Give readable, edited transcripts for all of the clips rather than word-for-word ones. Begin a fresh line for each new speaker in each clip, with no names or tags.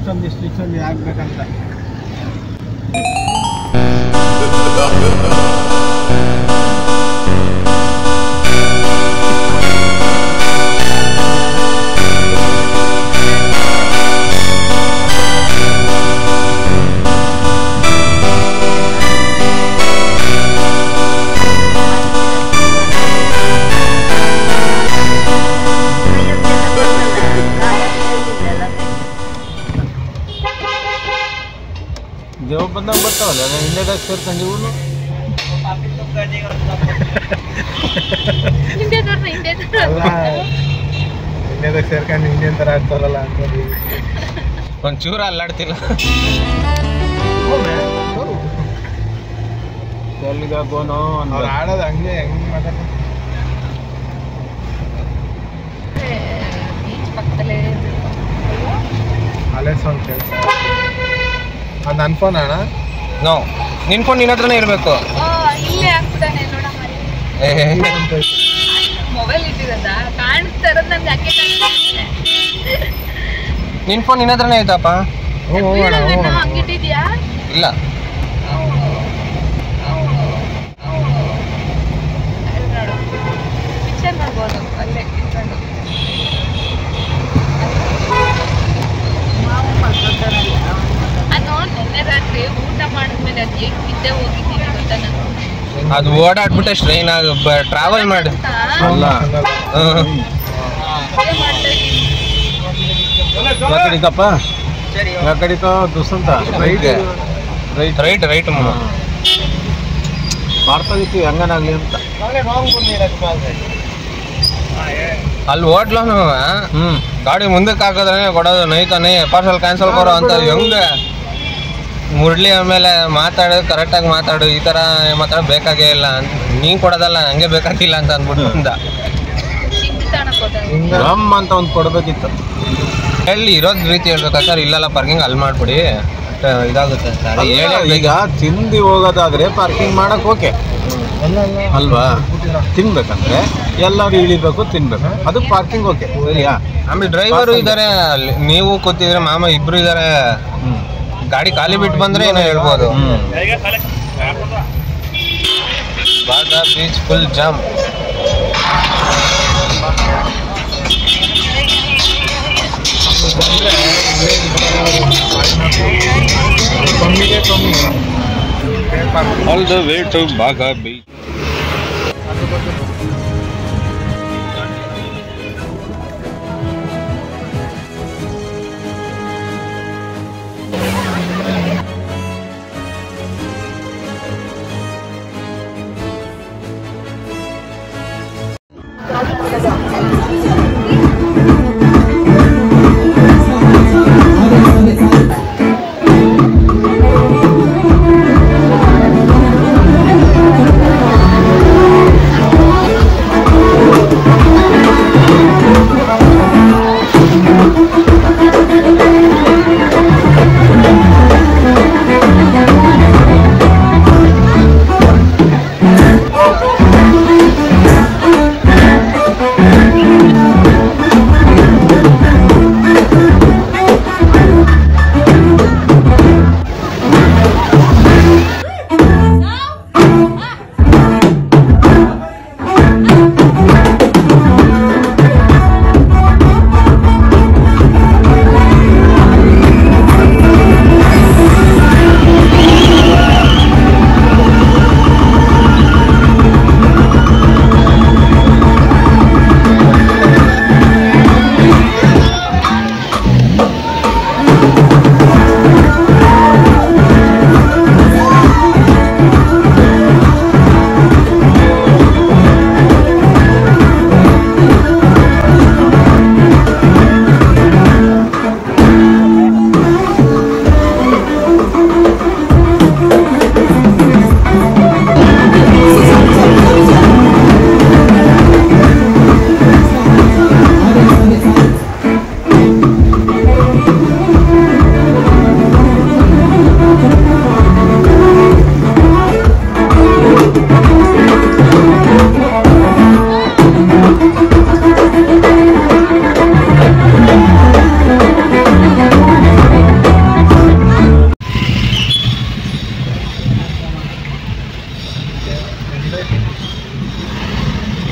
ಇಷ್ಟೊಂದು ಆಗ್ಬೇಕಂತ. ದೇವ್ ಬಂದಾಗ ಬರ್ತಾವಲ್ಲ ಇಂಡಿಯಾದಾಗ ಸೇರ್ಕೊಂಡು ಇಂಡಿಯಾದಾಗ ಸೇರ್ಕೊಂಡು ಇಂಡಿಯನ್ ತರ ಆಗ್ತಾರಲ್ಲ ಅಂತ ಒಂಚೂರ ಅಲ್ಲಾಡ್ತಿಲ್ಲ. ಎಲ್ಲಿಗಾಗೋನೋ ಅವ್ರು ಆಡೋದು ಹಂಗೆ ಹೆಂಗೆ ಮಾತಾಡ್ತಾರೆ. ಅಲೆ ಸಾಂಗ್ ಕೆಲಸ ಅದು ನನ್ನ ಫೋನ್ ಅಣ್ಣ. ನೋ ನಿನ್ನ ಫೋನ್ ನಿನ್ನ ಹತ್ರನೇ ಇರಬೇಕು. ನಿನ್ನ ಫೋನ್ ನಿನ್ನ ಹತ್ರನೇ ಐತಪ್ಪ. ಇಲ್ಲ ಅದು ಓಡಾಡ್ಬಿಟ್ಟೆ ಸ್ಟ್ರೈನ್ ಟ್ರಾವೆಲ್ ಮಾಡಿ ಕಡಿತಪ್ಪ ಕಡಿತ ದುಸ್ಸಂತ ರೈಟ್ ರೈಟ್ ರೈಟ್ ರೈಟ್ ಮಾಡ್ತಾಗಿತ್ತು ಹೆಂಗನಾಗ್ಲಿ ಅಂತ ಅಲ್ಲಿ ಹೋಟ್ಲನು ಗಾಡಿ ಮುಂದಕ್ಕೆ ಹಾಕಿದ್ರೆ ಕೊಡೋದು ನೈತಾನೆ ಪಾರ್ಸಲ್ ಕ್ಯಾನ್ಸಲ್ ಕೊಡೋ ಅಂತ ಹೆಂಗೆ ಮುರಳಿ ಆಮೇಲೆ ಮಾತಾಡೋದು ಕರೆಕ್ಟಾಗಿ ಮಾತಾಡು ಈ ಥರ ಮಾತಾಡೋದು ಬೇಕಾಗೇ ಇಲ್ಲ ನೀನು ಕೊಡೋದಲ್ಲ ಹಂಗೆ ಬೇಕಾಗಿಲ್ಲ ಅಂತ ಅಂದ್ಬಿಟ್ಟು ರಮ್ ಅಂತ ಒಂದು ಕೊಡಬೇಕಿತ್ತು. ಹೇಳಿ ಇರೋದು ರೀತಿ ಹೇಳ್ಬೇಕಾ ಸರ್ ಇಲ್ಲಲ್ಲ ಪಾರ್ಕಿಂಗ್ ಅಲ್ಲಿ ಮಾಡಿಬಿಡಿ ಇದಾಗುತ್ತೆ ಸರ್ ಹೇಳಿ. ಈಗ ತಿಂದು ಹೋಗೋದಾದ್ರೆ ಪಾರ್ಕಿಂಗ್ ಮಾಡಕ್ಕೆ ಓಕೆ ಅಲ್ವಾ, ತಿನ್ಬೇಕಂದ್ರೆ ಎಲ್ಲರೂ ಇಳಿಬೇಕು ತಿನ್ಬೇಕು ಅದು ಪಾರ್ಕಿಂಗ್ ಓಕೆ ಸರಿಯಾ. ಆಮೇಲೆ ಡ್ರೈವರು ಇದ್ದಾರೆ ನೀವು ಕೂತಿದ್ರೆ ಮಾಮ ಇಬ್ರು ಇದ್ದಾರೆ. ಗಾಡಿ ಖಾಲಿ ಬಿಟ್ಟು ಬಂದ್ರೆ ಏನೋ ಹೇಳ್ಬೋದು. ಬಾಗ beach full jam. All the way to Baga Beach.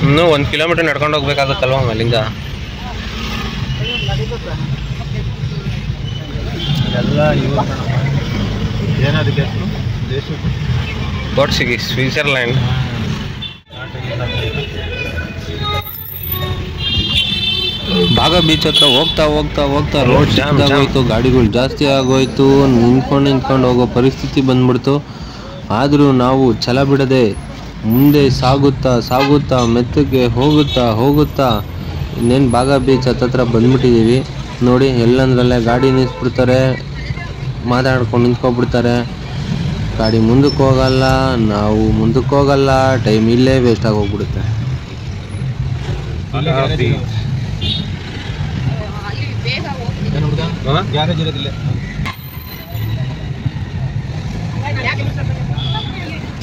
ಇನ್ನೂ 1 ಕಿಲೋಮೀಟರ್ ನಡ್ಕೊಂಡು ಹೋಗ್ಬೇಕಾಗುತ್ತಲ್ವ ಅಲ್ಲಿಂದ. ಎಲ್ಲ ಏನದಕ್ಕೆ ಕೋಟ್ಸಿಗಿ ಸ್ವಿಟ್ಜರ್ಲ್ಯಾಂಡ್.
ಬಾಗ ಬೀಚ್ ಹತ್ರ ಹೋಗ್ತಾ ಹೋಗ್ತಾ ಹೋಗ್ತಾ ರೋಡ್ ಜಾಮ್ ಆಗೋಯ್ತು, ಗಾಡಿಗಳು ಜಾಸ್ತಿ ಆಗೋಯ್ತು, ನಿಂತ್ಕೊಂಡು ಹೋಗೋ ಪರಿಸ್ಥಿತಿ ಬಂದ್ಬಿಡ್ತು. ಆದರೂ ನಾವು ಛಲ ಬಿಡದೆ ಮುಂದೆ ಸಾಗುತ್ತಾ ಸಾಗುತ್ತಾ ಮೆತ್ತಗೆ ಹೋಗುತ್ತಾ ಇನ್ನೇನು ಬಾಗ ಬೀಚ್ ಹತ್ರ ಬಂದ್ಬಿಟ್ಟಿದ್ದೀವಿ. ನೋಡಿ, ಎಲ್ಲಂದ್ರಲ್ಲೇ ಗಾಡಿ ನಿಲ್ಲಿಸ್ಬಿಡ್ತಾರೆ, ಮಾತಾಡ್ಕೊಂಡು ನಿಂತ್ಕೊಬಿಡ್ತಾರೆ. ಗಾಡಿ ಮುಂದಕ್ಕೆ ಹೋಗಲ್ಲ, ನಾವು ಮುಂದಕ್ಕೆ ಹೋಗಲ್ಲ, ಟೈಮ್ ಇಲ್ಲೇ ವೇಸ್ಟ್ ಆಗೋಗ್ಬಿಡುತ್ತೆ.
ಗ್ಯಾರೇಜ್ ಇರೋದಿಲ್ಲ.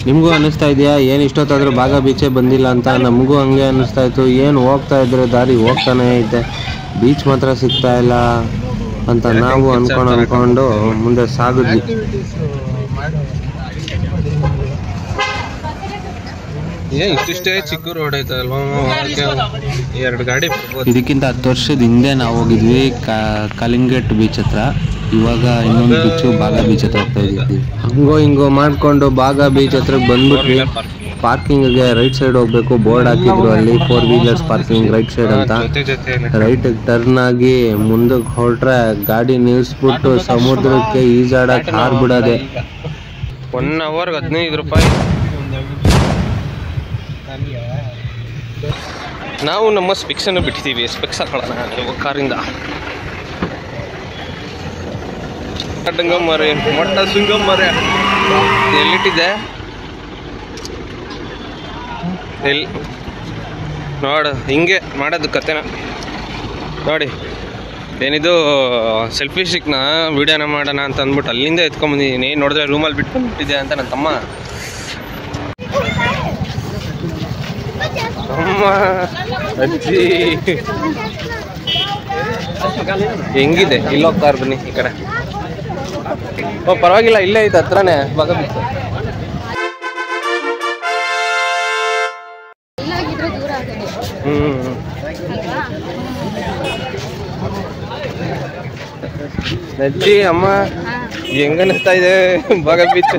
ನಿಮಗೂ ಅನ್ನಿಸ್ತಾ ಇದೆಯಾ ಏನು ಇಷ್ಟೊತ್ತಾದರೂ ಬಾಗ ಬೀಚೇ ಬಂದಿಲ್ಲ ಅಂತ? ನಮಗೂ ಹಂಗೆ ಅನ್ನಿಸ್ತಾ ಇತ್ತು. ಏನು ಹೋಗ್ತಾ ಇದ್ರೆ ದಾರಿ ಹೋಗ್ತಾನೆ ಐತೆ, ಬೀಚ್ ಮಾತ್ರ ಸಿಗ್ತಾ ಇಲ್ಲ ಅಂತ ನಾವು ಅನ್ಕೊಂಡು ಮುಂದೆ ಸಾಗಿದ್ವಿ.
ಇಷ್ಟಿಷ್ಟೇ ಚಿಕ್ಕ ರೋಡ್ ಐತಲ್ವಾ, 2 ಗಾಡಿ.
ಇದಕ್ಕಿಂತ 10 ವರ್ಷದ ಹಿಂದೆ ನಾವು ಹೋಗಿದ್ವಿ ಕಲಿಂಗಟ್ ಬೀಚ್ ಹತ್ರ. ಇವಾಗ ಇನ್ನೊಂದು ಬೀಚು ಬಾಗ ಬೀಚ್ ಹತ್ರ ಹೋಗ್ತಾ ಇದ್ದೀವಿ. ಹಂಗೋ ಹಿಂಗೋ ಮಾಡ್ಕೊಂಡು ಬಾಗ ಬೀಚ್ ಹತ್ರ ಬಂದ್ಬಿಟ್ವಿ. ಪಾರ್ಕಿಂಗ್ಗೆ ರೈಟ್ ಸೈಡ್ ಹೋಗ್ಬೇಕು, ಬೋರ್ಡ್ ಹಾಕಿದ್ರು ಅಲ್ಲಿ 4 ವೀಲರ್ಸ್ ಪಾರ್ಕಿಂಗ್ ರೈಟ್ ಸೈಡ್ ಅಂತ. ರೈಟ್ ಟರ್ನ್ ಆಗಿ ಮುಂದಕ್ಕೆ ಹೊರಟ್ರೆ ಗಾಡಿ ನಿಲ್ಲಿಸ್ಬಿಟ್ಟು ಸಮುದ್ರಕ್ಕೆ ಈಜಾಡಕ್ಕೆ ಹಾರ್ಬಿಡೋದೆ.
1 ಅವರ್ಗೆ 15 ರೂಪಾಯಿ. ನಾವು ನಮ್ಮ ಸ್ಪೆಕ್ಸನ್ನು ಬಿಟ್ಟಿದ್ದೀವಿ, ಸ್ಪೆಕ್ಸ್ ಹಾಕೊಳ್ಳೋಣ ನೀವು ಕಾರಿಂದ. ಡುಂಗಮ್ಮರೆ ಮೊಟ್ಟ ದುಂಗಮ್ಮರೆ ಎಲ್ಲಿಟ್ಟಿದ್ದೆ ಎಲ್ಲಿ ನೋಡು, ಹಿಂಗೆ ಮಾಡೋದು ಕತೆನ ನೋಡಿ. ಏನಿದು ಸೆಲ್ಫಿ ಸ್ಟಿಕ್ನ ವೀಡಿಯೋನ ಮಾಡೋಣ ಅಂತ ಅಂದ್ಬಿಟ್ಟು ಅಲ್ಲಿಂದ ಎತ್ಕೊಂಡ್ಬಂದಿದ್ದೀನಿ. ನೋಡಿದ್ರೆ ರೂಮಲ್ಲಿ ಬಿಟ್ಕೊಂಡ್ಬಿಟ್ಟಿದ್ದೆ ಅಂತ ನನ್ನ ತಮ್ಮ. ಅಮ್ಮ ಅಜ್ಜಿ ಹೆಂಗಿದೆ? ಇಲ್ಲಿ ಹೋಗ್ತಾ ಬನ್ನಿ ಈ ಕಡೆ. ಓ ಪರವಾಗಿಲ್ಲ, ಇಲ್ಲೇ ಐತೆ ಹತ್ರನೇ ಬಾಗ ಬೀಚ್. ಅಜ್ಜಿ ಅಮ್ಮ ಹೆಂಗನಿಸ್ತಾ ಇದೆ ಬಾಗ ಬೀಚ್?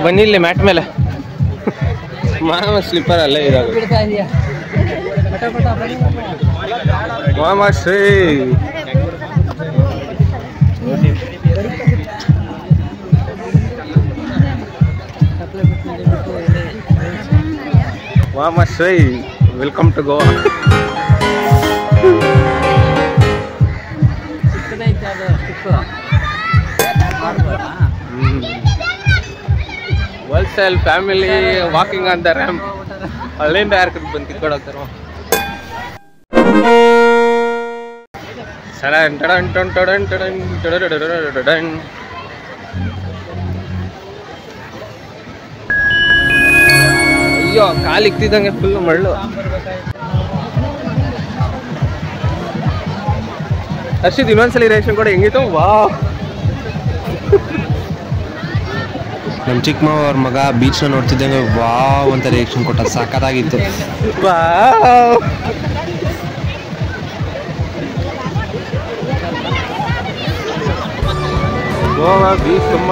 ಬನ್ನಿ ಇಲ್ಲಿ ಮ್ಯಾಟ್ ಮೇಲೆ. ಮಾಮ ಸ್ಲಿಪ್ಪರ್ ಅಲ್ಲೇ ಇದಾಗುತ್ತೆ. ಮಾಮ ಶ್ರೀ ಮಾಮ ಶ್ರೀ, welcome to Goa. Wholesale family walking on the ramp. ಅಲ್ಲಿಂದ ಯಾರು ಬಂದು ಕಿತ್ಕೊಂಡು ಹೋಗ್ತಾರೋ. ಅಯ್ಯೋ, ಕಾಲು ಇಕ್ತಿದ್ದಂಗೆ ಫುಲ್ ಮಳ್ಳು. ಅಷ್ಟಿದ್ ಇನ್ನೊಂದ್ಸಲಿ ರೇಷನ್ ಕೂಡ ಹೆಂಗಿತ್ತು. ವಾ,
ನಮ್ಮ ಚಿಕ್ಕ ಮಾವ ಅವ್ರ ಮಗ ಬೀಚ್ನ ನೋಡ್ತಿದ್ದಂಗೆ ವಾವ್ ಅಂತ ರಿಯಾಕ್ಷನ್ ಕೊಟ್ಟ, ಸಖತ್ತಾಗಿತ್ತು.
ಗೋವಾ ಬೀಚ್ ತುಂಬ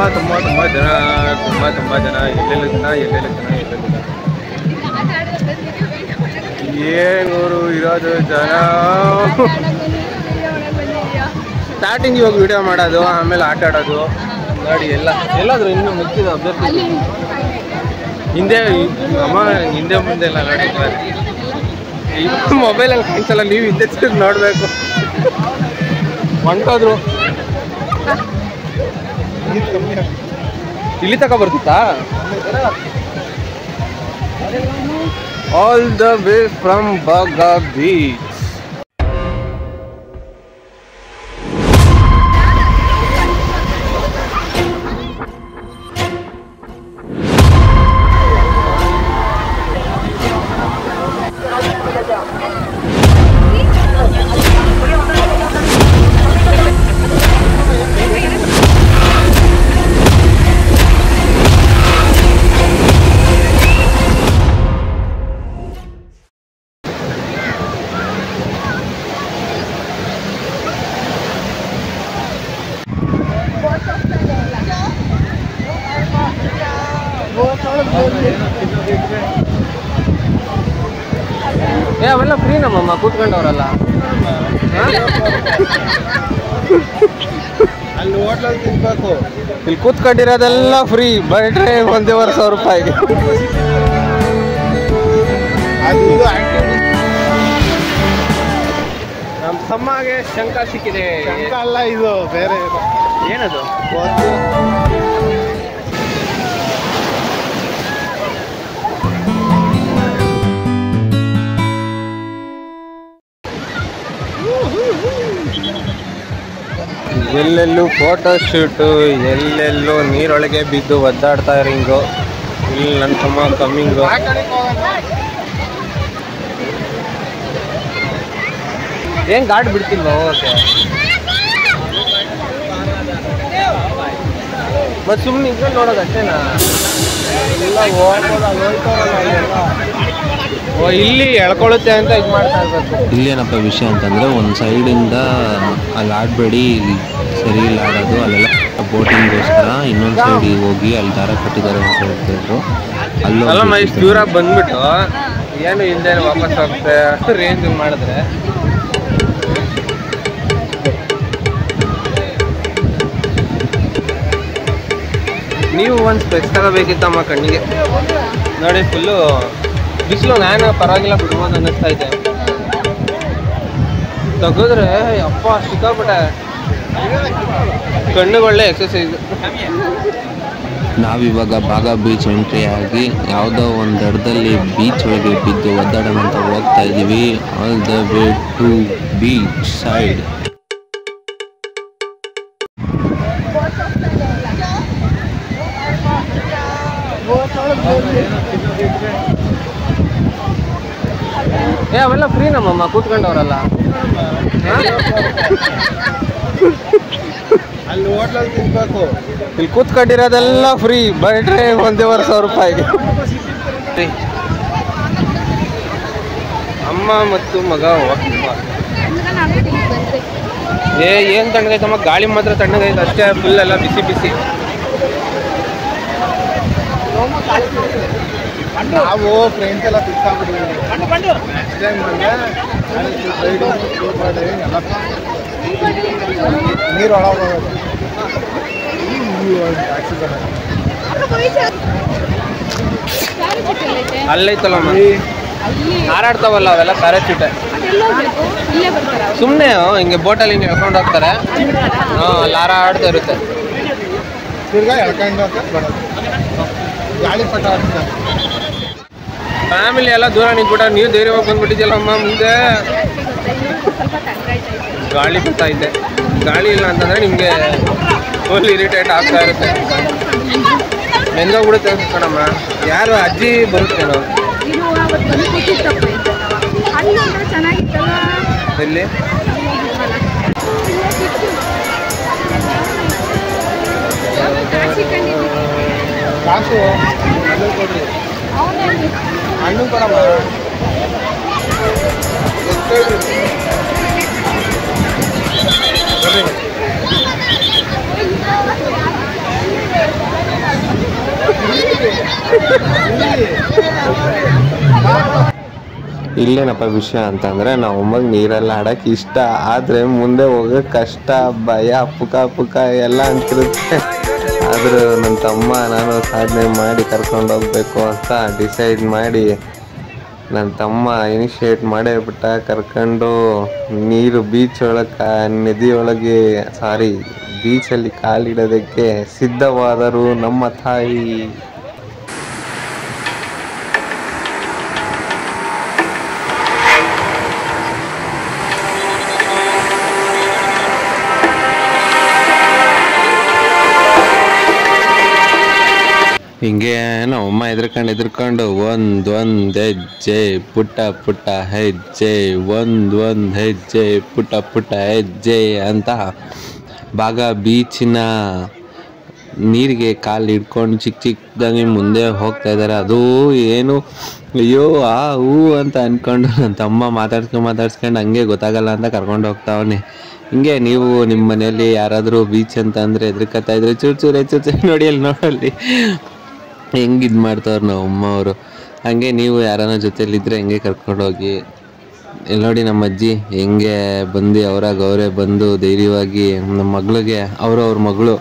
ಜನ ಎಲ್ಲೆಲ್ಲ ಜನ ಏನೂರು ಇರೋದು ಜನ. ಸ್ಟಾರ್ಟಿಂಗ್ ಇವಾಗ ವಿಡಿಯೋ ಮಾಡೋದು, ಆಮೇಲೆ ಆಟ ಆಡೋದು ಗಾಡಿ ಎಲ್ಲಾದ್ರೂ ಇನ್ನೂ ಮುಚ್ಚಿದ ಅಭ್ಯರ್ಥಿ ಹಿಂದೆ ಅಮ್ಮ ಹಿಂದೆ ಮುಂದೆ ಎಲ್ಲ ಗಾಡಿ. ಮೊಬೈಲಲ್ಲಿ ಕಾಣಿಸಲ್ಲ, ನೀವು ಹಿಂದೆ ನೋಡಬೇಕು. ಹೊಂಟೋದ್ರು ಇಲ್ಲಿ ತಕ ಬರ್ತಿತ್ತಾ? ಆಲ್ ದ ವೇ ಫ್ರಮ್ ಬಾಗ ಬೀಚ್. ಅವೆಲ್ಲ ಫ್ರೀ ನಮ್ಮಮ್ಮ ಕೂತ್ಕೊಂಡವ್ರಲ್ಲ. ಅಲ್ಲಿ ಹೋಟ್ಲಲ್ಲಿ ತಿನ್ಬೇಕು, ಇಲ್ಲಿ ಕೂತ್ಕೊಂಡಿರೋದೆಲ್ಲ ಫ್ರೀ, ಬೈಟ್ರೆ ₹1,500. ನಮ್ಮ ತಮ್ಮಗೆ ಶಂಕ ಸಿಕ್ಕಿದೆ. ಶಂಕ ಅಲ್ಲ, ಇದು ಬೇರೆ. ಏನದು? ಎಲ್ಲೆಲ್ಲೂ ಫೋಟೋ ಶೂಟು, ಎಲ್ಲೆಲ್ಲೂ ನೀರೊಳಗೆ ಬಿದ್ದು ಒದ್ದಾಡ್ತಾ ಇರಿಂಗು. ಇಲ್ಲಿ ನನ್ನ ತಮ್ಮ ಕಮ್ಮಿಂಗು. ಏನ್ ಗಾಡಿ ಬಿಡ್ತಿಲ್ವ ಹೋಗಕ್ಕೆ? ಮತ್ತೆ ಸುಮ್ಮನೆ ಇದ್ರೆ ನೋಡೋದು ಅಷ್ಟೇನಾ? ಇಲ್ಲ ಇಲ್ಲಿ ಎಳ್ಕೊಳ್ಳುತ್ತೆ ಅಂತ ಇದು ಮಾಡ್ತಾ ಇರ್ಬೇಕು.
ಇಲ್ಲೇನಪ್ಪ ವಿಷಯ ಅಂತಂದರೆ, ಒಂದು ಸೈಡಿಂದ ಅಲ್ಲಿ ಆಡಬೇಡಿ, ಸರಿ ಇಲ್ಲ ಆಡೋದು, ಅಲ್ಲೆಲ್ಲ ಬೋಟಿಂಗ್ಗೋಸ್ಕರ ಇನ್ನೊಂದು ಸೈಡಿಗೆ ಹೋಗಿ ಅಲ್ಲಿ ದಾರ ಕಟ್ಟಿದ್ದಾರೆ ಅಂತ ಹೇಳ್ತಿದ್ರು.
ಅಲ್ಲಮ್ಮ ಇಷ್ಟು ದೂರ ಬಂದ್ಬಿಟ್ಟು ಏನು ಇಲ್ಲದೆ ವಾಪಸ್ ಹೋಗುತ್ತೆ ರೇಂಜ್ ಮಾಡಿದ್ರೆ. ನೀವು ಒಂದು ಸ್ಪೆಕ್ಸ್ ತಗೋಬೇಕಿತ್ತಮ್ಮ ಕಣ್ಣಿಗೆ. ನೋಡಿ ಫುಲ್ಲು ಬಿಸಿಲು, ನಾನು ಪರವಾಗಿಲ್ಲ ಬಿಡ್ಬೋದು ಅನ್ನಿಸ್ತಾ ಇದ್ದೆ. ತೆಗೆದ್ರೆ ಅಪ್ಪ ಸಿಕ್ಕಾಬಿಟ್ಟೆ, ಕಣ್ಣುಗಳೇ ಎಕ್ಸಸೈಸ್.
ನಾವಿವಾಗ ಬಾಗ ಬೀಚ್ ಎಂಟ್ರಿ ಆಗಿ ಯಾವುದೋ ಒಂದು ದಡದಲ್ಲಿ ಬೀಚ್ ಒಳಗೆ ಬಿದ್ದು ಒದ್ದಾಡೋಣ ಅಂತ ಹೋಗ್ತಾ ಇದ್ದೀವಿ. All the way to beach side.
ಅವೆಲ್ಲ ಫ್ರೀ ನಮ್ಮಮ್ಮ ಕೂತ್ಕೊಂಡವ್ರಲ್ಲ. ಅಲ್ಲಿ ಹೋಟ್ಲಲ್ಲಿ ತಿನ್ಬೇಕು, ಇಲ್ಲಿ ಕೂತ್ಕೊಂಡಿರೋದೆಲ್ಲ ಫ್ರೀ, ಬೈಟ್ರೆ ₹1,500. ಅಮ್ಮ ಮತ್ತು ಮಗ ಏನ್ ತಣ್ಣಗೈತಮ್ಮ, ಗಾಳಿ ಮಾತ್ರ ತಣ್ಣಗೈತೆ ಅಷ್ಟೇ, ಫುಲ್ ಎಲ್ಲ ಬಿಸಿ ಬಿಸಿ. ನಾವು ಫ್ರೆಂಡ್ಸ್ ಎಲ್ಲ ನೀರು ಅಲ್ಲೈತಲ್ಲಮ್ಮ, ಹಾರಾಡ್ತಾವಲ್ಲ ಅವೆಲ್ಲ ಪ್ಯಾರಾಚೂಟ್. ಸುಮ್ಮನೆ ಹಿಂಗೆ ಬೋಟಲ್ಲಿ ಹಿಂಗೆ ಎಳ್ಕೊಂಡು ಹೋಗ್ತಾರೆ. ಅಲ್ಲಿ ಹಾರಾಡ್ತಾ ಇರುತ್ತೆ. ಫ್ಯಾಮಿಲಿ ಎಲ್ಲ ದೂರ ನಿಂತ್ಬಿಟ್ಟ, ನೀವು ಧೈರ್ಯವಾಗಿ ಬಂದ್ಬಿಟ್ಟಿದ್ಯಲ್ಲಮ್ಮ. ಮುಂದೆ ಗಾಳಿ ಬರ್ತಾ ಇದೆ, ಗಾಳಿ ಇಲ್ಲ ಅಂತಂದರೆ ನಿಮಗೆ ಫುಲ್ ಇರಿಟೇಟ್ ಆಗ್ತಾ ಇರುತ್ತೆ. ನೆಂದೋಗ್ಬಿಡುತ್ತೆ ಕಣಮ್ಮ. ಯಾರು ಅಜ್ಜಿ ಬರುತ್ತೇನೋ ಎಲ್ಲಿ ಕಾಸು ಕೊಡ್ರಿ, ಹಣ್ಣು ಕೊಡಮ್ಮ.
ಇಲ್ಲೇನಪ್ಪ ವಿಷಯ ಅಂತಂದರೆ, ನಾವು ಒಮ್ಮಗೆ ನೀರೆಲ್ಲ ಆಡೋಕ್ಕೆ ಇಷ್ಟ, ಆದರೆ ಮುಂದೆ ಹೋಗೋಕ್ಕೆ ಕಷ್ಟ, ಭಯ, ಪುಕ ಎಲ್ಲ ಅಂತಿರುತ್ತೆ. ಆದರೂ ನನ್ನ ತಮ್ಮ ನಾನು ಸಾಧನೆ ಮಾಡಿ ಕರ್ಕೊಂಡು ಹೋಗ್ಬೇಕು ಅಂತ ಡಿಸೈಡ್ ಮಾಡಿ, ನನ್ನ ತಮ್ಮ ಇನಿಷಿಯೇಟ್ ಮಾಡೇ ಬಿಟ್ಟ. ಕರ್ಕೊಂಡು ನೀರು ನದಿಯೊಳಗೆ ಬೀಚಲ್ಲಿ ಕಾಲಿಡೋದಕ್ಕೆ ಸಿದ್ಧವಾದರು ನಮ್ಮ ತಾಯಿ. ಹಿಂಗೆ ನಮ್ಮಮ್ಮ ಎದ್ರಕೊಂಡು ಒಂದೊಂದು ಹೆಜ್ಜೆ ಪುಟ್ಟ ಹೆಜ್ಜೆ, ಒಂದೊಂದು ಹೆಜ್ಜೆ ಪುಟ್ಟ ಹೆಜ್ಜೆ ಅಂತ ಬಾಗ ಬೀಚಿನ ನೀರಿಗೆ ಕಾಲು ಹಿಡ್ಕೊಂಡು ಚಿಕ್ಕದಾಗಿ ಮುಂದೆ ಹೋಗ್ತಾ ಇದ್ದಾರೆ. ಅದು ಏನು ಅಯ್ಯೋ ಹೂ ಅಂತ ಅಂದ್ಕೊಂಡು ನನ್ನ ತಮ್ಮ ಮಾತಾಡ್ಸ್ಕೊಂಡು ಹಂಗೆ ಗೊತ್ತಾಗಲ್ಲ ಅಂತ ಕರ್ಕೊಂಡು ಹೋಗ್ತಾವನೆ. ಹಿಂಗೆ ನೀವು ನಿಮ್ಮ ಮನೆಯಲ್ಲಿ ಯಾರಾದರೂ ಬೀಚ್ ಅಂತ ಅಂದರೆ ಎದ್ರಕತ್ತಾ ಇದ್ರೆ ಚೂರು ನೋಡಿ ಅಲ್ಲಿ ಹೆಂಗೆ ಇದು ಮಾಡ್ತಾವ್ರು ನಮ್ಮ ಅಮ್ಮ ಅವರು. ಹಂಗೆ ನೀವು ಯಾರನ್ನ ಜೊತೆಲಿದ್ದರೆ ಹೆಂಗೆ ಕರ್ಕೊಂಡೋಗಿ. ಇಲ್ಲಿ ನೋಡಿ ನಮ್ಮ ಅಜ್ಜಿ ಹೆಂಗೆ ಬಂದು ಅವರೇ ಬಂದು ಧೈರ್ಯವಾಗಿ ನಮ್ಮ ಮಗಳಿಗೆ ಅವ್ರ ಮಗಳು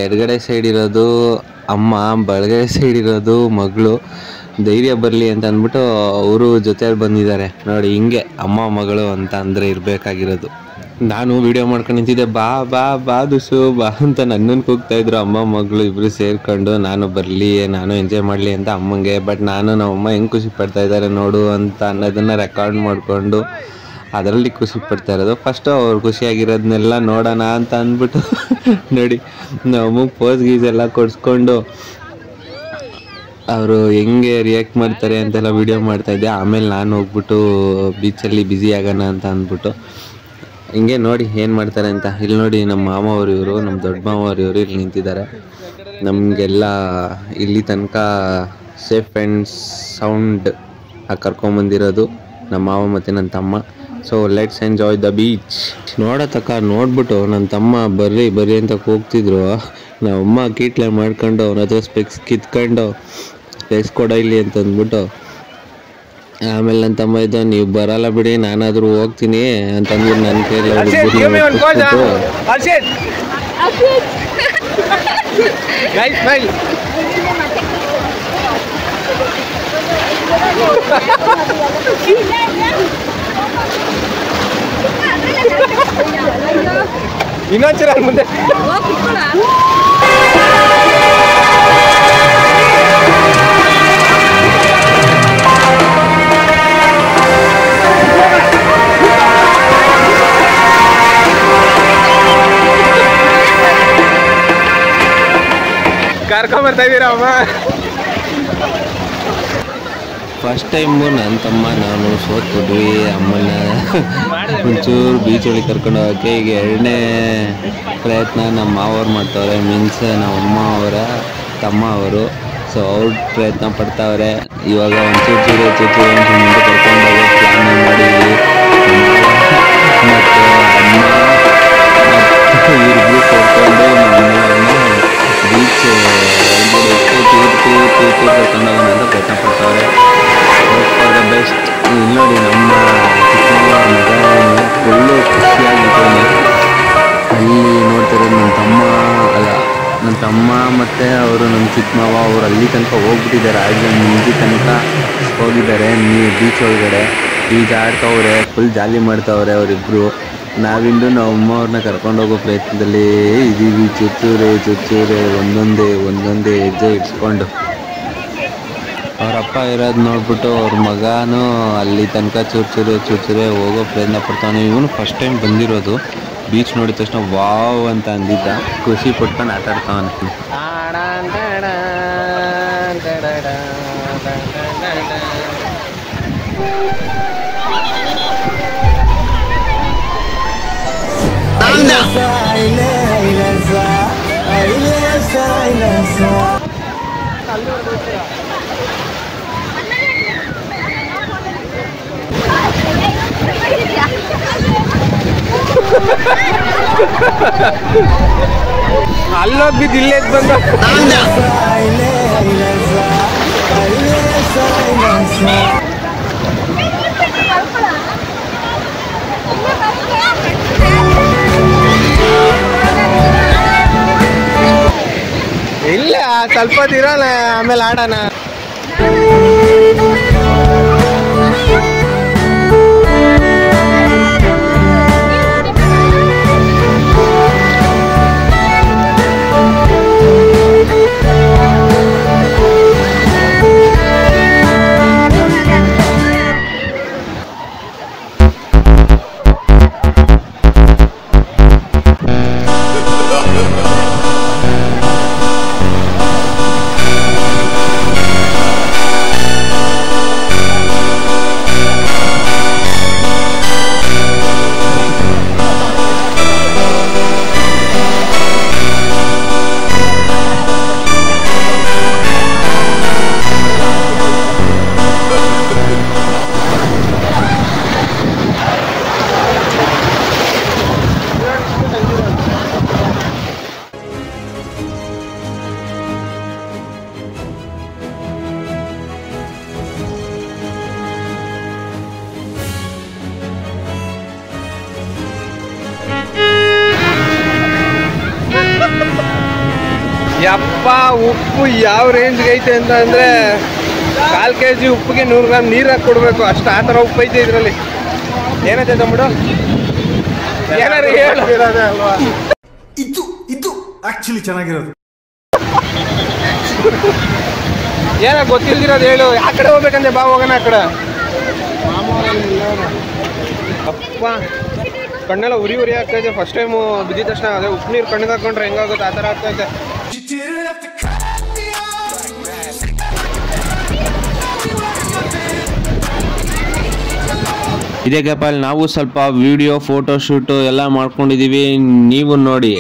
ಎಡಗಡೆ ಸೈಡ್ ಇರೋದು ಅಮ್ಮ, ಬಲಗಡೆ ಸೈಡ್ ಇರೋದು ಮಗಳು, ಧೈರ್ಯ ಬರಲಿ ಅಂತ ಅಂದ್ಬಿಟ್ಟು ಅವರು ಜೊತೆಯಲ್ಲಿ ಬಂದಿದ್ದಾರೆ ನೋಡಿ. ಹಿಂಗೆ ಅಮ್ಮ ಮಗಳು ಅಂತ ಅಂದರೆ ಇರಬೇಕಾಗಿರೋದು. ನಾನು ವೀಡಿಯೋ ಮಾಡ್ಕೊಂಡು ನಿಂತಿದ್ದೆ, ಬಾ ಬಾ ಬಾ ದುಸು ಬಾ ಅಂತ ನನ್ನನ್ನು ಕೂಗ್ತಾಯಿದ್ರು ಅಮ್ಮ ಮಗಳು ಇಬ್ಬರು ಸೇರಿಕೊಂಡು. ನಾನು ಬರಲಿ, ನಾನು ಎಂಜಾಯ್ ಮಾಡಲಿ ಅಂತ ಅಮ್ಮಂಗೆ. ಬಟ್ ನಾನು ನಮ್ಮಮ್ಮ ಹೆಂಗೆ ಖುಷಿ ಪಡ್ತಾ ಇದ್ದಾರೆ ನೋಡು ಅಂತ ಅನ್ನೋದನ್ನು ರೆಕಾರ್ಡ್ ಮಾಡಿಕೊಂಡು ಅದರಲ್ಲಿ ಖುಷಿ ಪಡ್ತಾ ಇರೋದು. ಫಸ್ಟು ಅವ್ರು ಖುಷಿಯಾಗಿರೋದನ್ನೆಲ್ಲ ನೋಡೋಣ ಅಂತ ಅಂದ್ಬಿಟ್ಟು ನೋಡಿ ನಮಗೆ ಪೋಸ್ ಗೀಸ್ ಎಲ್ಲ ಕೊಡಿಸ್ಕೊಂಡು ಅವರು ಹೆಂಗೆ ರಿಯಾಕ್ಟ್ ಮಾಡ್ತಾರೆ ಅಂತೆಲ್ಲ ವೀಡಿಯೋ ಮಾಡ್ತಾಯಿದ್ದೆ. ಆಮೇಲೆ ನಾನು ಹೋಗ್ಬಿಟ್ಟು ಬೀಚಲ್ಲಿ ಬ್ಯುಸಿ ಆಗೋಣ ಅಂತ ಅಂದ್ಬಿಟ್ಟು ಹಿಂಗೆ ನೋಡಿ ಏನು ಮಾಡ್ತಾರೆ ಅಂತ. ಇಲ್ಲಿ ನೋಡಿ ನಮ್ಮ ಮಾಮವ್ರು ಇವರು, ನಮ್ಮ ದೊಡ್ಡ ಮಾಮವ್ರು ಇವರು ಇಲ್ಲಿ ನಿಂತಿದ್ದಾರೆ. ನಮಗೆಲ್ಲ ಇಲ್ಲಿ ತನಕ ಸೇಫ್ ಆ್ಯಂಡ್ ಸೌಂಡ್ ಕರ್ಕೊಂಬಂದಿರೋದು ನಮ್ಮ ಮಾವ ಮತ್ತು ನನ್ನ ತಮ್ಮ. So let's enjoy the beach. ನೋಡ್ಬಿಟ್ಟು ನನ್ನ ತಮ್ಮ ಬರ್ರಿ ಅಂತ ಕೂಗ್ತಿದ್ರು. ನಮ್ಮಮ್ಮ ಕೀಟ್ಲೆ ಮಾಡ್ಕೊಂಡು ಅವನ ಹತ್ರ ಸ್ಪೆಕ್ಸ್ ಕಿತ್ಕೊಂಡು ಸ್ಪೆಕ್ಸ್ ಕೊಡ ಇಲ್ಲಿ ಅಂತ ಅಂದ್ಬಿಟ್ಟು, ಆಮೇಲೆ ನನ್ನ ತಮ್ಮ ಇದ್ದ ನೀವು ಬರಲ್ಲ ಬಿಡಿ ನಾನಾದರೂ ಹೋಗ್ತೀನಿ ಅಂತಂದ್ಬಿಟ್ಟು ನನ್ನ ಕೈಯಲ್ಲಿ
ಇನ್ನೊಂಚೂರ ಮುಂದೆ ಕರ್ಕೊಂಬರ್ತಾ ಇದ್ದೀರಾ ಅಮ್ಮ?
ಫಸ್ಟ್ ಟೈಮು ನನ್ನ ತಮ್ಮ ನಾನು ಸೋತ್ಬಿಟ್ವಿ ಅಮ್ಮನ ಒಂಚೂರು ಬೀಚ್ ಒಳಗೆ ಕರ್ಕೊಂಡು ಹೋಗೋಕ್ಕೆ. ಈಗ ಎರಡನೇ ಪ್ರಯತ್ನ ನಮ್ಮ ಮಾವರು ಮಾಡ್ತಾವ್ರೆ, ಮೀನ್ಸ್ ನಮ್ಮ ಅಮ್ಮ ಅವರ ತಮ್ಮ ಅವರು. ಸೊ ಅವ್ರು ಪ್ರಯತ್ನ ಪಡ್ತಾವ್ರೆ. ಇವಾಗ ಒಂಚೂರು ಮುಂದೆ ಕರ್ಕೊಂಡು ಹೋಗೋ ಪ್ಲ್ಯಾನ್ ಮಾಡಿದ್ವಿ. ಮತ್ತು ಅಮ್ಮ ಇವ್ರಿಗೂ ಕರ್ಕೊಂಡು ನಮ್ಮವ್ರನ್ನ ಬೀಚ್ ಕರ್ಕೊಂಡು ಹೋಗೋಣ ಅಂತ ಪ್ರಯತ್ನ ಪಡ್ತಾವ್ರೆ. For the best. ಇಲ್ಲಿ ನೋಡಿ ನಮ್ಮ ಚಿಕ್ಕಮ್ಮ ಮಗ ಫುಲ್ಲು ಖುಷಿಯಾಗಿದ್ದಾನೆ. ಅಲ್ಲಿ ನೋಡ್ತಾರೆ ನನ್ನ ತಮ್ಮ ಮತ್ತು ಅವರು ನಮ್ಮ ಚಿಕ್ಕ ಮಾವ ಅವರು ಅಲ್ಲಿ ತನಕ ಹೋಗ್ಬಿಟ್ಟಿದ್ದಾರೆ. ಆಗಲೇ ಮುಂದೆ ತನಕ ಹೋಗಿದ್ದಾರೆ ಬೀಚ್ ಒಳಗಡೆ. ಈಜಾಡ್ತವ್ರೆ, ಫುಲ್ ಜಾಲಿ ಮಾಡ್ತಾವ್ರೆ ಅವರಿಬ್ಬರು. ನಾವಿಂದು ನಮ್ಮ ಅಮ್ಮವ್ರನ್ನ ಕರ್ಕೊಂಡೋಗೋ ಪ್ರಯತ್ನದಲ್ಲಿ ಇದ್ದೀವಿ. ಚುಚ್ಚೂರೆ ಒಂದೊಂದೇ ಹೆಜ್ಜೆ ಇಡ್ಸ್ಕೊಂಡು. ಅವರಪ್ಪ ಇರೋದು ನೋಡ್ಬಿಟ್ಟು ಅವ್ರ ಮಗನೂ ಅಲ್ಲಿ ತನಕ ಚೂರ್ಚೂರೆ ಹೋಗೋ ಪ್ರಯತ್ನ ಪಡ್ತಾನೆ. ಇವನು ಫಸ್ಟ್ ಟೈಮ್ ಬಂದಿರೋದು. ಬೀಚ್ ನೋಡಿದ ತಕ್ಷಣ ವಾವ್ ಅಂತ ಅಂದಿದ್ದ. ಖುಷಿ ಪಟ್ಕೊಂಡು ಆಟ ಆಡ್ತಾವನೆ.
ಅಲ್ಲೋಗ್ಬಿದ್ದು ಇಲ್ಲೇ ಬಂದ ಇಲ್ಲ ಸ್ವಲ್ಪ ಇರೋಲ್ಲ, ಆಮೇಲೆ ಆಡೋಣ. ಯಪ್ಪ ಉಪ್ಪು ಯಾವ ರೇಂಜ್ಗೆ ಐತೆ ಅಂತ ಅಂದರೆ 1/4 kg ಉಪ್ಪಿಗೆ 100 ಗ್ರಾಮ್ ನೀರು ಹಾಕಿ ಕೊಡಬೇಕು ಅಷ್ಟು ಆ ಥರ ಉಪ್ಪು ಐತೆ ಇದರಲ್ಲಿ. ಏನೈತೆ ತಮ್ಬಿಡು ಏನಾರು ಹೇಳು.
ಇದು ಆಕ್ಚುಲಿ ಚೆನ್ನಾಗಿರೋದು.
ಏನ ಗೊತ್ತಿಲ್ದಿರೋದು ಹೇಳು. ಆ ಕಡೆ ಹೋಗ್ಬೇಕಂದ್ರೆ ಬಾ ಹೋಗೋಣ ಆ ಕಡೆ. ಅಪ್ಪ ಕಣ್ಣೆಲ್ಲ ಉರಿ ಆಗ್ತಾ ಇದೆ. ಫಸ್ಟ್ ಟೈಮು ಬಿದ್ದಿದ ತಕ್ಷಣ ಅದೇ ಉಪ್ಪು ನೀರು ಕಣ್ಣಿಗೆ ಹಾಕೊಂಡ್ರೆ ಹೆಂಗಾಗುತ್ತೆ ಆ ಥರ ಆಗ್ತಾ ಇದೆ.
ಇದೇ ಗ್ಯಾಪಲ್ಲಿ ನಾವು ಸ್ವಲ್ಪ ವಿಡಿಯೋ ಫೋಟೋ ಶೂಟು ಎಲ್ಲ ಮಾಡ್ಕೊಂಡಿದ್ದೀವಿ, ನೀವು ನೋಡಿ.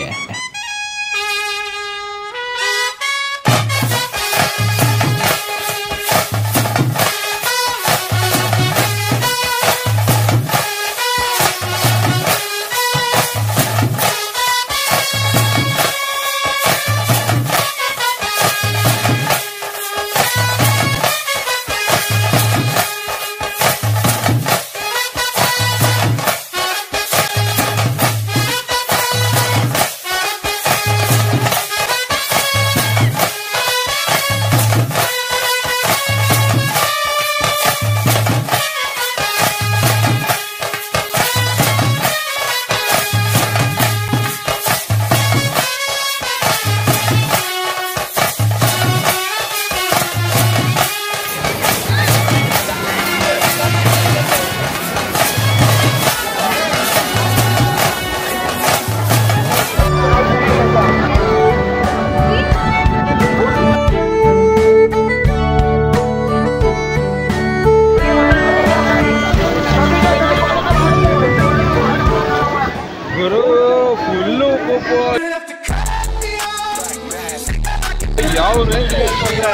ಯಾವ ರೇಂಜ್ ಅಂತಂದರೆ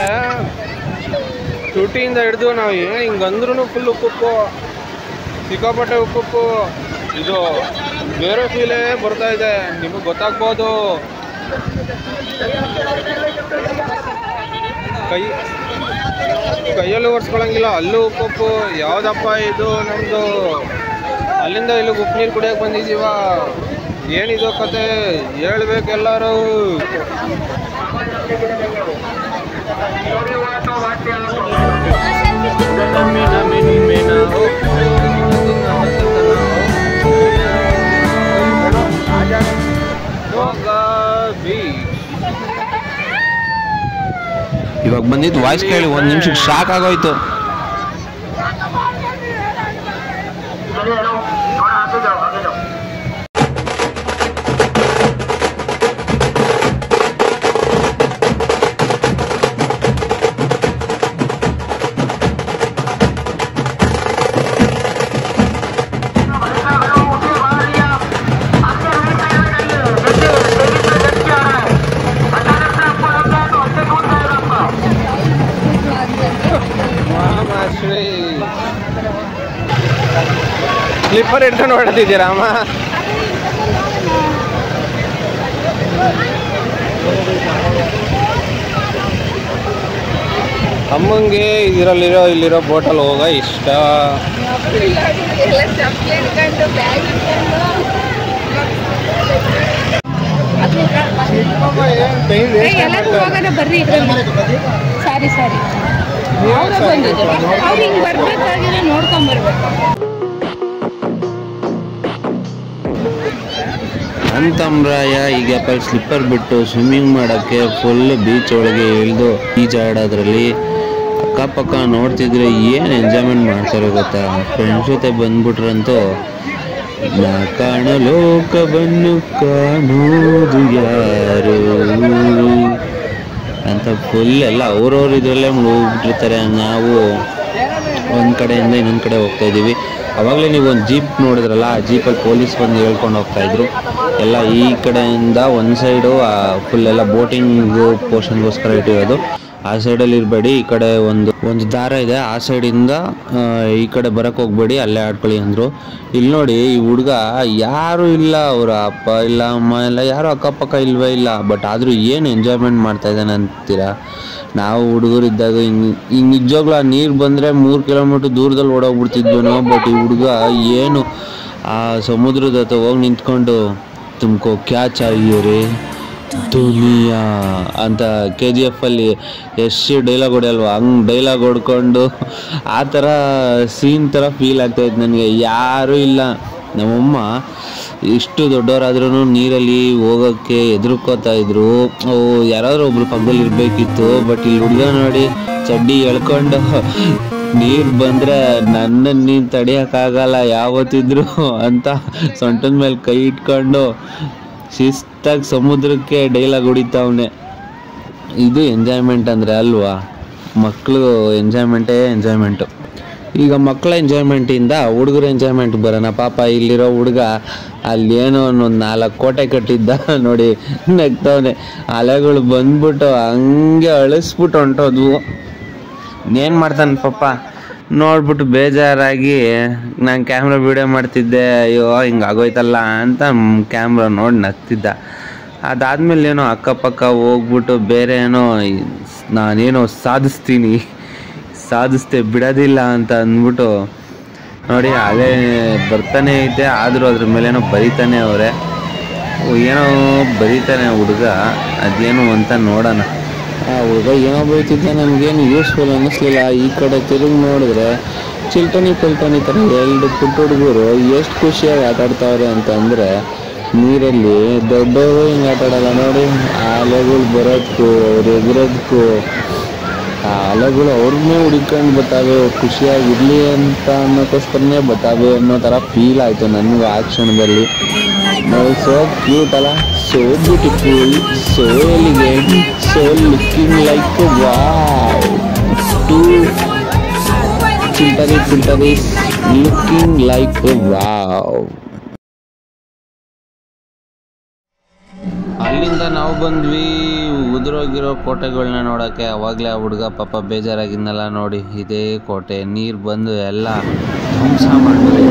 ತುಟಿಯಿಂದ ಹಿಡಿದು ನಾವು ಏನು ಹಿಂಗಂದ್ರೂ ಫುಲ್ ಉಪ್ಪು, ಸಿಕ್ಕಾಪಟ್ಟೆ ಉಪ್ಪು. ಇದು ಬೇರೆ ಫೀಲೇ ಬರ್ತಾ ಇದೆ, ನಿಮಗೆ ಗೊತ್ತಾಗ್ಬೋದು. ಕೈಯಲ್ಲೂ ಒರೆಸ್ಕೊಳಂಗಿಲ್ಲ, ಅಲ್ಲೂ ಉಪ್ಪು. ಯಾವುದಪ್ಪ ಇದು ನಮ್ಮದು ಅಲ್ಲಿಂದ ಇಲ್ಲಿಗೆ ಉಪ್ಪು ನೀರು ಕುಡಿಯೋಕೆ ಬಂದಿದ್ದೀವ, ಏನಿದು ಕತೆ ಹೇಳ್ಬೇಕೆಲ್ಲರೂ.
ಇವಾಗ ಬಂದಿದ್ದು ವಾಯ್ಸ್ ಕೇಳಿ 1 ನಿಮಿಷಕ್ಕೆ ಶಾಕ್ ಆಗೋಯ್ತು.
ಸ್ಲಿಪ್ಪರ್ ಇಟ್ಕೊಂಡು ಹೊಡ್ತಿದ್ದೀರಾ ಅಮ್ಮ? ಅಮ್ಮಂಗೆ ಇಲ್ಲಿರೋ ಬೋಟಲ್ಲಿ ಹೋಗ ಇಷ್ಟ.
ಬರ್ರಿ ಸಾರಿ ಅವ್ರು ಹಿಂಗೆ ಬರ್ಬೇಕಾಗಿಲ್ಲ, ನೋಡ್ಕೊಂಬರ್ಬೇಕು
ಅಂತಮ್ರಾಯ. ಈ ಗ್ಯಾಪಲ್ಲಿ ಸ್ಲಿಪ್ಪರ್ ಬಿಟ್ಟು ಸ್ವಿಮ್ಮಿಂಗ್ ಮಾಡೋಕ್ಕೆ ಫುಲ್ ಬೀಚ್ ಒಳಗೆ ಇಳಿದು ಈಜಾಡೋದ್ರಲ್ಲಿ ಅಕ್ಕಪಕ್ಕ ನೋಡ್ತಿದ್ರೆ ಏನು ಎಂಜಾಯ್ಮೆಂಟ್ ಮಾಡ್ತಾರೆ ಗೊತ್ತಾ. ಫ್ರೆಂಡ್ಸ್ ಜೊತೆ ಬಂದ್ಬಿಟ್ರಂತೂ ನಾ ಕಾಣಲೋಕವನ್ನು ಕಾಣೋದು ಯಾರು ಅಂತ ಫುಲ್ ಎಲ್ಲ ಅವ್ರವ್ರು ಇದರಲ್ಲೇ ಮುಳುಗ್ಬಿಟ್ಟಿರ್ತಾರೆ. ನಾವು ಒಂದು ಕಡೆಯಿಂದ ಇನ್ನೊಂದು ಕಡೆ ಹೋಗ್ತಾ ಇದ್ದೀವಿ. ಅವಾಗಲೇ ನೀವು ಒಂದು ಜೀಪ್ ನೋಡಿದ್ರಲ್ಲ, ಆ ಜೀಪಲ್ಲಿ ಪೊಲೀಸ್ ಬಂದು ಹೇಳ್ಕೊಂಡು ಹೋಗ್ತಾಯಿದ್ರು. ಎಲ್ಲ ಈ ಕಡೆಯಿಂದ ಒಂದು ಸೈಡು ಫುಲ್ ಎಲ್ಲ ಬೋಟಿಂಗು ಪೋರ್ಷನ್ಗೋಸ್ಕರ ಇಟ್ಟಿರೋದು. ಆ ಸೈಡಲ್ಲಿ ಇರಬೇಡಿ, ಈ ಕಡೆ ಒಂದು ದಾರ ಇದೆ, ಆ ಸೈಡಿಂದ ಈ ಕಡೆ ಬರೋಕ್ಕೆ ಹೋಗ್ಬೇಡಿ, ಅಲ್ಲೇ ಆಡ್ಕೊಳ್ಳಿ ಅಂದರು. ಇಲ್ಲಿ ನೋಡಿ, ಈ ಹುಡುಗ ಯಾರೂ ಇಲ್ಲ, ಅವರ ಅಪ್ಪ ಇಲ್ಲ, ಅಮ್ಮ ಇಲ್ಲ, ಯಾರೂ ಅಕ್ಕಪಕ್ಕ ಇಲ್ವೇ ಇಲ್ಲ. ಬಟ್ ಆದರೂ ಏನು ಎಂಜಾಯ್ಮೆಂಟ್ ಮಾಡ್ತಾಯಿದ್ದಾನೆ ಅಂತೀರಾ. ನಾವು ಹುಡುಗರಿದ್ದಾಗ ಹಿಂಗೆ ನಿಜವಾಗ್ಲೂ ಆ ನೀರು ಬಂದರೆ 3 ಕಿಲೋಮೀಟ್ರ್ ದೂರದಲ್ಲಿ ಓಡೋಗ್ಬಿಡ್ತಿದ್ವಿ. ಬಟ್ ಈ ಹುಡುಗ ಏನು ಆ ಸಮುದ್ರದ ಹತ್ರ ಹೋಗಿ ನಿಂತ್ಕೊಂಡು ತುಮಕೋ ಕ್ಯಾ ಚಾಹಿಯೇ ರೇ ದುನಿಯಾ ಅಂತ KGF ಅಲ್ಲಿ ಎಷ್ಟು ಡೈಲಾಗ್ ಹೊಡೆಯಲ್ವಾ, ಹಂಗೆ ಡೈಲಾಗ್ ಹೊಡ್ಕೊಂಡು ಆ ಥರ ಸೀನ್ ಥರ ಫೀಲ್ ಆಗ್ತಾಯಿತ್ತು ನನಗೆ. ಯಾರೂ ಇಲ್ಲ. ನಮ್ಮಮ್ಮ ಇಷ್ಟು ದೊಡ್ಡವರಾದ್ರೂ ನೀರಲ್ಲಿ ಹೋಗೋಕ್ಕೆ ಹೆದರ್ಕೋತಾ ಇದ್ರು. ಯಾರಾದ್ರೂ ಒಬ್ರು ಪಕ್ಕದಲ್ಲಿ ಇರಬೇಕಿತ್ತು. ಬಟ್ ಇಲ್ಲಿ ಹುಡುಗ ನೋಡಿ ಚಡ್ಡಿ ಎಳ್ಕೊಂಡು ನೀರು ಬಂದರೆ ನನ್ನನ್ನು ನೀನು ತಡೆಯೋಕ್ಕಾಗಲ್ಲ ಯಾವತ್ತಿದ್ರು ಅಂತ ಸೊಂಟದ ಮೇಲೆ ಕೈ ಇಟ್ಕೊಂಡು ಶಿಸ್ತಾಗಿ ಸಮುದ್ರಕ್ಕೆ ಡೈಲಾಗ್ ಹೊಡಿತಾವನೆ. ಇದು ಎಂಜಾಯ್ಮೆಂಟ್ ಅಂದರೆ ಅಲ್ವಾ? ಮಕ್ಕಳು ಎಂಜಾಯ್ಮೆಂಟು. ಈಗ ಮಕ್ಕಳ ಎಂಜಾಯ್ಮೆಂಟಿಂದ ಹುಡುಗರ ಎಂಜಾಯ್ಮೆಂಟ್ ಬರೋಣ. ಪಾಪ ಇಲ್ಲಿರೋ ಹುಡುಗ ಅಲ್ಲೇನೋ ಒಂದು 4 ಕೋಟೆ ಕಟ್ಟಿದ್ದ ನೋಡಿ, ನಗ್ತವನೆ. ಅಲೆಗಳು ಬಂದ್ಬಿಟ್ಟು ಹಂಗೆ ಅಳಿಸ್ಬಿಟ್ಟು ಹೊಂಟೋದ್ವು. ಏನು ಮಾಡ್ತಾನೆ ಪಾಪ ನೋಡ್ಬಿಟ್ಟು ಬೇಜಾರಾಗಿ, ನಾನು ಕ್ಯಾಮ್ರಾ ವೀಡಿಯೋ ಮಾಡ್ತಿದ್ದೆ, ಅಯ್ಯೋ ಹಿಂಗೆ ಆಗೋಯ್ತಲ್ಲ ಅಂತ ಕ್ಯಾಮ್ರಾ ನೋಡಿ ನಗ್ತಿದ್ದ. ಅದಾದಮೇಲೆ ಏನೋ ಅಕ್ಕಪಕ್ಕ ಹೋಗ್ಬಿಟ್ಟು ಬೇರೆ ಏನೋ ನಾನೇನೋ ಸಾಧಿಸ್ತೆ ಬಿಡೋದಿಲ್ಲ ಅಂತ ಅಂದ್ಬಿಟ್ಟು ನೋಡಿ ಅದೇ ಬರ್ತಾನೆ ಐತೆ. ಆದರೂ ಅದ್ರ ಮೇಲೇನೋ ಬರೀತಾನೆ ಏನೋ ಬರೀತಾನೆ ಹುಡುಗ. ಅದೇನು ಅಂತ ನೋಡೋಣ. ಆ ಹುಡುಗ ಏನೋ ಬೈತಿದ್ದ, ನಮಗೇನು ಯೂಸ್ಫುಲ್ ಅನ್ನಿಸ್ಲಿಲ್ಲ. ಈ ಕಡೆ ತಿರುಗಿ ನೋಡಿದ್ರೆ ಚಿಲ್ಟನಿ ಪಲ್ಟನಿ ಥರ 2 ಪುಟ್ಟ ಹುಡುಗರು ಎಷ್ಟು ಖುಷಿಯಾಗಿ ಆಟಾಡ್ತಾವ್ರೆ ಅಂತಂದರೆ ನೀರಲ್ಲಿ. ದೊಡ್ಡವರು ಹಿಂಗೆ ಆಟಾಡಲ್ಲ ನೋಡಿ. ಆ ಅಲೆಗಳು ಬರೋದಕ್ಕೂ ಅವ್ರು ಎದುರೋದಕ್ಕೂ ಆ ಅಲೆಗಳು ಅವ್ರನ್ನೇ ಹುಡ್ಕೊಂಡು ಬರ್ತಾವೆ. ಖುಷಿಯಾಗಿರಲಿ ಅಂತ ಅನ್ನೋಕ್ಕೋಸ್ಕರನೇ ಬರ್ತಾವೆ ಅನ್ನೋ ಥರ ಫೀಲ್ ಆಯಿತು ನನಗೆ ಆ ಕ್ಷಣದಲ್ಲಿ. ನೋಡಿ, ಸೋ ಕ್ಯೂಟ್ ಅಲ್ಲ, so beautiful, so elegant, so looking like wow. ಟು ಚಿಲ್ಟರಿ ಲುಕಿಂಗ್ ಲೈಕ್ ವಾವ್. ಅಲ್ಲಿಂದ ನಾವು ಬಂದ್ವಿ ಉದುರೋಗಿರೋ ಕೋಟೆಗಳನ್ನ ನೋಡೋಕ್ಕೆ. ಅವಾಗಲೇ ಆ ಹುಡುಗ ಪಾಪ ಬೇಜಾರಾಗಿದ್ನಲ್ಲ ನೋಡಿ. ಇದೇ ಕೋಟೆ ನೀರು ಬಂದು ಎಲ್ಲ ಧ್ವಂಸ ಮಾಡ್ತಾರೆ.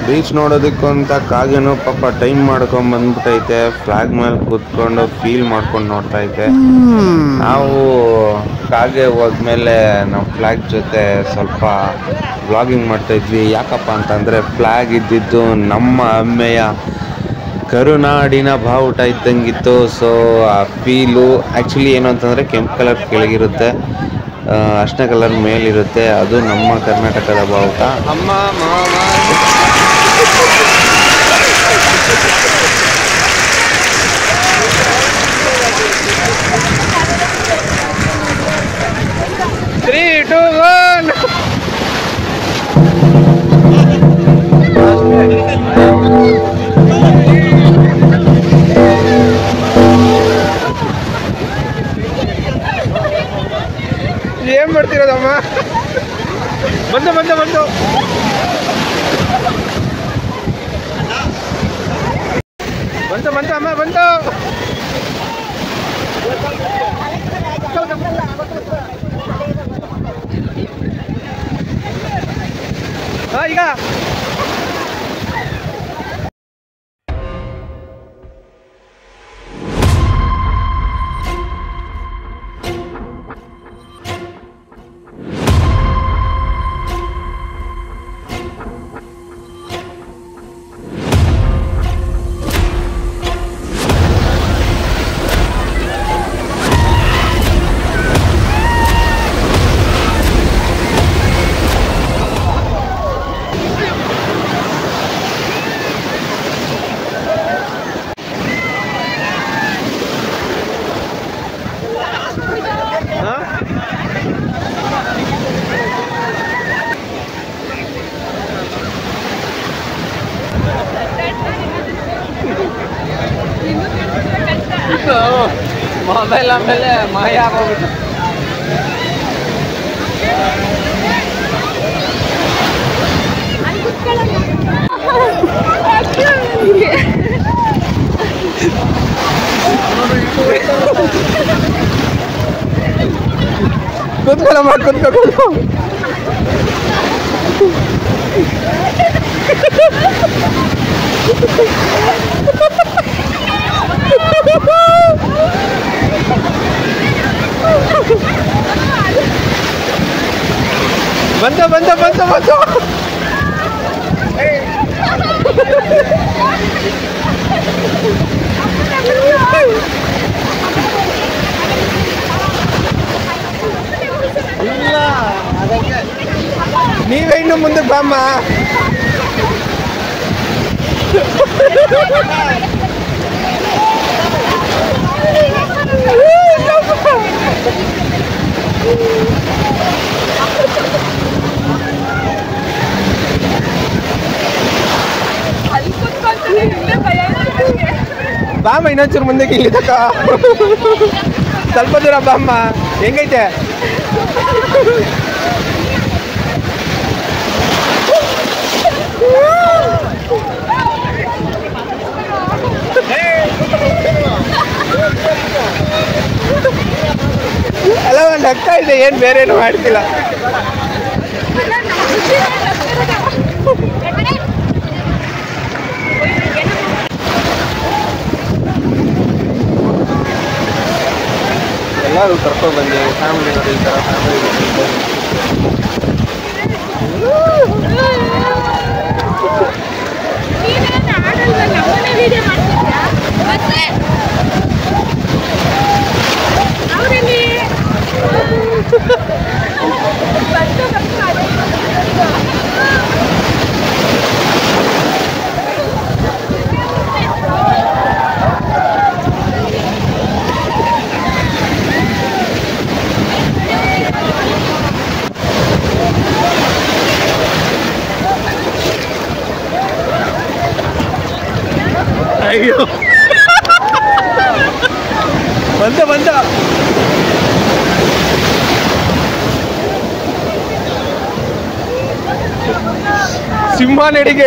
ಬೀಚ್ ನೋಡೋದಕ್ಕೂ ಅಂತ ಕಾಗೇನು ಪಾಪ ಟೈಮ್ ಮಾಡ್ಕೊಂಡು ಬಂದ್ಬಿಟ್ಟೈತೆ. ಫ್ಲಾಗ್ ಮೇಲೆ ಕೂತ್ಕೊಂಡು ಫೀಲ್ ಮಾಡ್ಕೊಂಡು ನೋಡ್ತಾ ಐತೆ. ನಾವು ಕಾಗೆ ಹೋದ್ಮೇಲೆ ನಾವು ಫ್ಲಾಗ್ ಜೊತೆ ಸ್ವಲ್ಪ ವ್ಲಾಗಿಂಗ್ ಮಾಡ್ತಾಯಿದ್ವಿ. ಯಾಕಪ್ಪ ಅಂತಂದರೆ ಫ್ಲಾಗ್ ಇದ್ದಿದ್ದು ನಮ್ಮ ಹೆಮ್ಮೆಯ ಕರುನಾಡಿನ ಬಾವುಟ ಇದ್ದಂಗಿತ್ತು. ಸೊ ಆ ಫೀಲು ಆ್ಯಕ್ಚುಲಿ ಏನು ಅಂತಂದರೆ ಕೆಂಪು ಕಲರ್ ಕೆಳಗಿರುತ್ತೆ, ಅರ್ಶಿನ ಕಲರ್ ಮೇಲಿರುತ್ತೆ. ಅದು ನಮ್ಮ ಕರ್ನಾಟಕದ ಬಾವುಟ. ಅಮ್ಮ ಮಾವ 3, 2, 1. ಏನ್ ಮಾಡ್ತಿರೋದಮ್ಮ? ಬಂದು ಅಮ್ಮ ಬಂದು. ಈಗ ಮೊಬೈಲ್ ಆಮೇಲೆ ಮಾಯ ಆಗೋಗ್ಬಿಟ್ಟು ಕೂತ್ಕೊಳ್ಳಮ್ಮ ಕೂತ್ಕೊಳ್ಳ
ಇಲ್ಲ ಅದಕ್ಕೆ ನೀವೇ ಇನ್ನು ಮುಂದೆ ಬಾಮ್ಮ. ಬಾಮ್ಮ ಇನ್ನೊಂಚೂರು ಮುಂದಕ್ಕೆ ಇಲ್ಲಿ ತಕ ಸ್ವಲ್ಪ ದೂರ ಬಾಮ್ಮ. ಹೆಂಗೈತೆ? ಅಲ್ಲ ಒಂದು ಅಕ್ಕ ಇದೆ, ಏನು ಬೇರೆ ಏನು ಮಾಡ್ತಿಲ್ಲ. ಎಲ್ಲರೂ ಕರ್ಕೊಂಡು ಬಂದು ಫ್ಯಾಮಿಲಿ ನೋಡಿ, ಈ ಥರ ಫ್ಯಾಮಿಲಿ ಅಯ್ಯೋ ಬಂದ ಸಿಂಹ ನಡಿಗೆ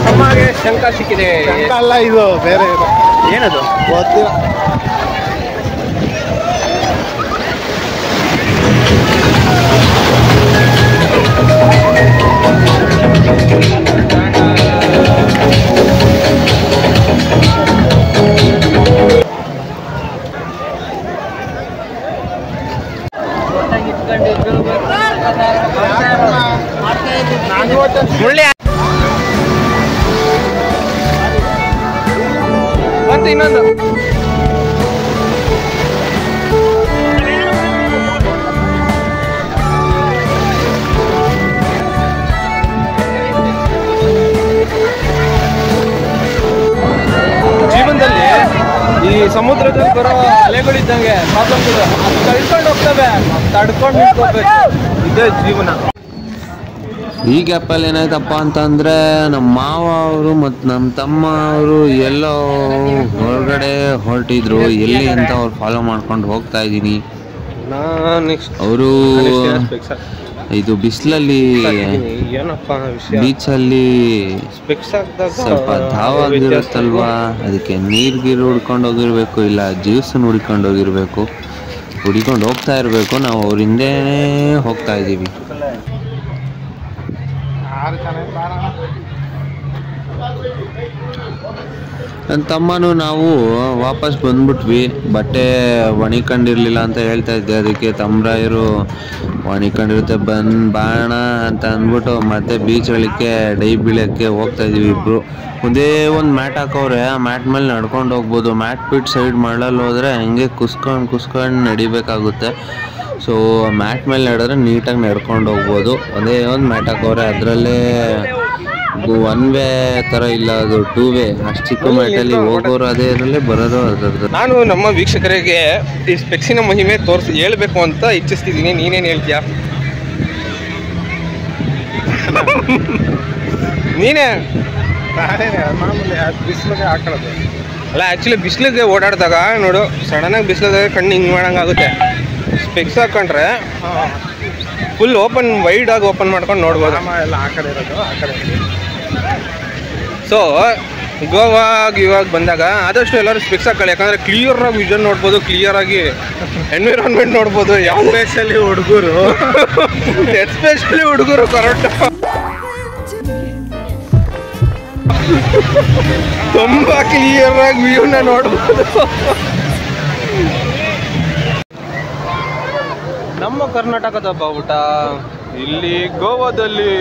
ಅಮ್ಮಗೆ ಶಂಕ ಸಿಕ್ಕಿದೆ. ಶಂಕ ಅಲ್ಲ, ಇದು ಬೇರೆ. ಏನದು ಗೊತ್ತಿಲ್ಲ. ಮುಳ್ಳಿ ಮತ್ತೆ ಇನ್ನೊಂದು ಜೀವನದಲ್ಲಿ ಈ ಸಮುದ್ರದಲ್ಲಿ ಬರೋ ಅಲೆಗಳಿದ್ದಂಗೆ ಪ್ರಾಬ್ಲಮ್ಗಳು ಅದು ತಡ್ಕೊಂಡು ಹೋಗ್ತವೆ, ತಡ್ಕೊಂಡು ನಿಂತ್ಕೋಬೇಕು. ಇದೇ ಜೀವನ.
ಈ ಗ್ಯಾಪಲ್ಲಿ ಏನಾಯ್ತಪ್ಪ ಅಂತಂದರೆ ನಮ್ಮ ಮಾವ ಅವರು ಮತ್ತು ನಮ್ಮ ತಮ್ಮ ಅವರು ಎಲ್ಲೋ ಹೊರಗಡೆ ಹೊರಟಿದ್ರು. ಎಲ್ಲಿ ಅಂತ ಅವ್ರು ಫಾಲೋ ಮಾಡ್ಕೊಂಡು ಹೋಗ್ತಾ ಇದ್ದೀನಿ. ಅವರು ಇದು ಬಿಸಿಲಲ್ಲಿ ಬೀಚಲ್ಲಿ ಸ್ವಲ್ಪ ಧಾವಾಗಿರುತ್ತಲ್ವಾ, ಅದಕ್ಕೆ ನೀರು ಹುಡ್ಕೊಂಡು ಹೋಗಿರ್ಬೇಕು, ಇಲ್ಲ ಜ್ಯೂಸನ್ನು ಹುಡ್ಕೊಂಡು ಹೋಗಿರ್ಬೇಕು, ಹುಡ್ಕೊಂಡು ಹೋಗ್ತಾ ಇರಬೇಕು. ನಾವು ಅವ್ರ ಹಿಂದೆನೇ ಹೋಗ್ತಾ ಇದ್ದೀವಿ. ನನ್ನ ತಮ್ಮನೂ ನಾವು ವಾಪಸ್ ಬಂದ್ಬಿಟ್ವಿ. ಬಟ್ಟೆ ಒಣಿಕೊಂಡಿರ್ಲಿಲ್ಲ ಅಂತ ಹೇಳ್ತಾ ಇದ್ದೆ. ಅದಕ್ಕೆ ತಮ್ಮರಾಯರು ಒಣಿಕೊಂಡಿರುತ್ತೆ ಬಾಣ ಅಂತ ಅಂದ್ಬಿಟ್ಟು ಮತ್ತೆ ಬೀಚ್ಗಳಿಗೆ ಡೈ ಬೀಳಕ್ಕೆ ಹೋಗ್ತಾ ಇದೀವಿ ಇಬ್ರು. ಒಂದೇ ಒಂದು ಮ್ಯಾಟ್ ಹಾಕವ್ರೆ, ಆ ಮ್ಯಾಟ್ ಮೇಲೆ ನಡ್ಕೊಂಡು ಹೋಗ್ಬೋದು. ಮ್ಯಾಟ್ ಬಿಟ್ಟು ಸೈಡ್ ಮಾಡಲು ಹೋದ್ರೆ ಹಂಗೆ ಕುಸ್ಕೊಂಡು ನಡಿಬೇಕಾಗುತ್ತೆ. ಸೊ ಮ್ಯಾಟ್ ಮೇಲೆ ನಡೆದ್ರೆ ನೀಟಾಗಿ ನಡ್ಕೊಂಡು ಹೋಗ್ಬೋದು. ಒಂದೇ ಒಂದು ಮ್ಯಾಟ್ ಹಾಕವ್ರೆ, ಅದರಲ್ಲೇ ಒನ್ ವೇ ಥರ ಇಲ್ಲ, ಅದು 2 ವೇ. ಅಷ್ಟು ಚಿಕ್ಕ ಮ್ಯಾಟಲ್ಲಿ ಹೋಗೋರು ಅದೇ ಇದರಲ್ಲೇ ಬರೋದು ಅದರದ್ದು.
ನಾನು ನಮ್ಮ ವೀಕ್ಷಕರಿಗೆ ಈ ಸ್ಪೆಕ್ಸಿನ ಮಹಿಮೆ ಹೇಳ್ಬೇಕು ಅಂತ ಇಚ್ಛಿಸ್ತಿದ್ದೀನಿ. ನೀನೇನು ಹೇಳ್ತೀಯಾ? ನೀನೇ ಮಾಮೂಲಿ ಬಿಸಿಲಿಗೆ ಹಾಕೊಳ್ಳೋದು ಅಲ್ಲ. ಆ್ಯಕ್ಚುಲಿ ಬಿಸಿಲಿಗೆ ಓಡಾಡಿದಾಗ ನೋಡು, ಸಡನ್ನಾಗಿ ಬಿಸಿಲಿಗೆ ಕಣ್ಣು ಹಿಂಗೆ ಮಾಡೋಂಗಾಗುತ್ತೆ. ಸ್ಪೆಕ್ಸ್ ಹಾಕೊಂಡ್ರೆ ಫುಲ್ ವೈಡ್ ಆಗಿ ಓಪನ್ ಮಾಡ್ಕೊಂಡು ನೋಡ್ಬೋದು. ಎಲ್ಲ ಆ ಕಡೆ ಇರೋದು, ಆ ಕಡೆ. ಸೊ
ಗೋವಾಗ ಇವಾಗ ಬಂದಾಗ ಆದಷ್ಟು ಎಲ್ಲರೂ ಸ್ಪೆಕ್ಸ್ ಹಾಕೊಳ್ಳಿ, ಯಾಕಂದರೆ ಕ್ಲಿಯರಾಗಿ ವಿಷನ್ ನೋಡ್ಬೋದು, ಕ್ಲಿಯರಾಗಿ ಎನ್ವಿರಾನ್ಮೆಂಟ್ ನೋಡ್ಬೋದು. ಯಾವ
ಎಸ್ಪೆಷಲಿ ಹುಡುಗರು
ಎಸ್ಪೆಷಲಿ ಹುಡುಗರು ಕರೆಕ್ಟ್ ತುಂಬ ಕ್ಲಿಯರಾಗಿ ವ್ಯೂನ ನೋಡ್ಬೋದು. ನಮ್ಮ ಕರ್ನಾಟಕದ ಬಾವುಟ ಇಲ್ಲಿ ಗೋವಾದಲ್ಲಿ.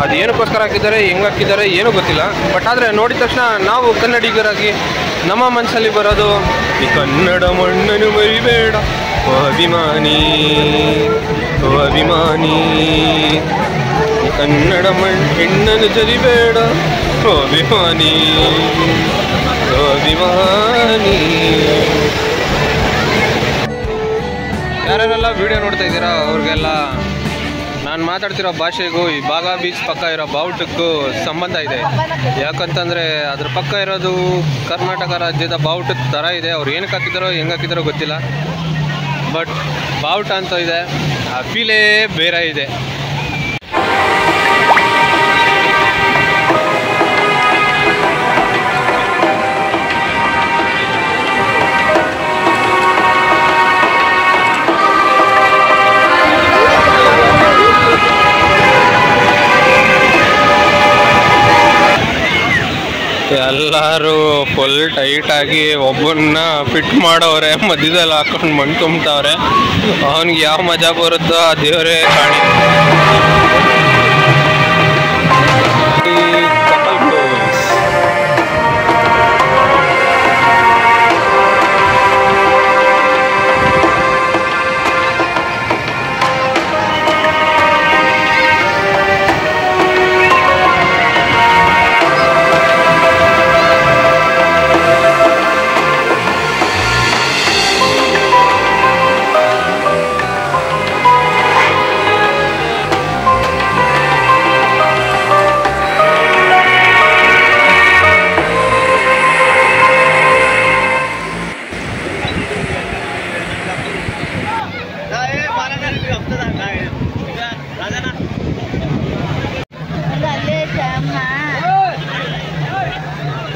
ಅದೇನಕ್ಕೋಸ್ಕರ ಹಾಕಿದ್ದಾರೆ, ಹೆಂಗೆ ಹಾಕಿದ್ದಾರೆ ಏನೂ ಗೊತ್ತಿಲ್ಲ. ಬಟ್ ಆದರೆ ನೋಡಿದ ತಕ್ಷಣ ನಾವು ಕನ್ನಡಿಗರಾಗಿ ನಮ್ಮ ಮನಸ್ಸಲ್ಲಿ ಬರೋದು ಈ ಕನ್ನಡ ಮಣ್ಣನ್ನು ಮರಿಬೇಡ ಓ ಅಭಿಮಾನಿ, ಓ ಅಭಿಮಾನಿ, ಈ ಕನ್ನಡ ಹೆಣ್ಣನ್ನು ಜರಿಬೇಡ ಓ ಅಭಿಮಾನಿ, ಓ ಅಭಿಮಾನಿ. ಯಾರ್ಯಾರೆಲ್ಲ ವಿಡಿಯೋ ನೋಡ್ತಾ ಇದ್ದೀರಾ ಅವ್ರಿಗೆಲ್ಲ ನಾನು ಮಾತಾಡ್ತಿರೋ ಭಾಷೆಗೂ ಈ ಬಾಗಾ ಬೀಚ್ ಪಕ್ಕ ಇರೋ ಬಾವುಟಕ್ಕೂ ಸಂಬಂಧ ಇದೆ. ಯಾಕಂತಂದರೆ ಅದ್ರ ಪಕ್ಕ ಇರೋದು ಕರ್ನಾಟಕ ರಾಜ್ಯದ ಬಾವುಟದ ಥರ ಇದೆ. ಅವ್ರು ಏನಕ್ಕೆ ಹಾಕಿದಾರೋ ಹೆಂಗೆ ಹಾಕಿದಾರೋ ಗೊತ್ತಿಲ್ಲ, ಬಟ್ ಬಾವುಟ ಅಂತ ಇದೆ, ಆ ಫೀಲೇ ಬೇರೆ ಇದೆ. ಎಲ್ಲರೂ ಫುಲ್ ಟೈಟಾಗಿ ಒಬ್ಬನ್ನ ಫಿಟ್ ಮಾಡೋರೆ, ಮಧ್ಯದಲ್ಲಿ ಹಾಕೊಂಡು ಮಣ್ಣು ತುಂಬ್ತಾವ್ರೆ. ಅವನಿಗೆ ಯಾವ ಮಜಾ ಬರುತ್ತೋ ಆ ದೇವರೇ ಕಾಣಿ.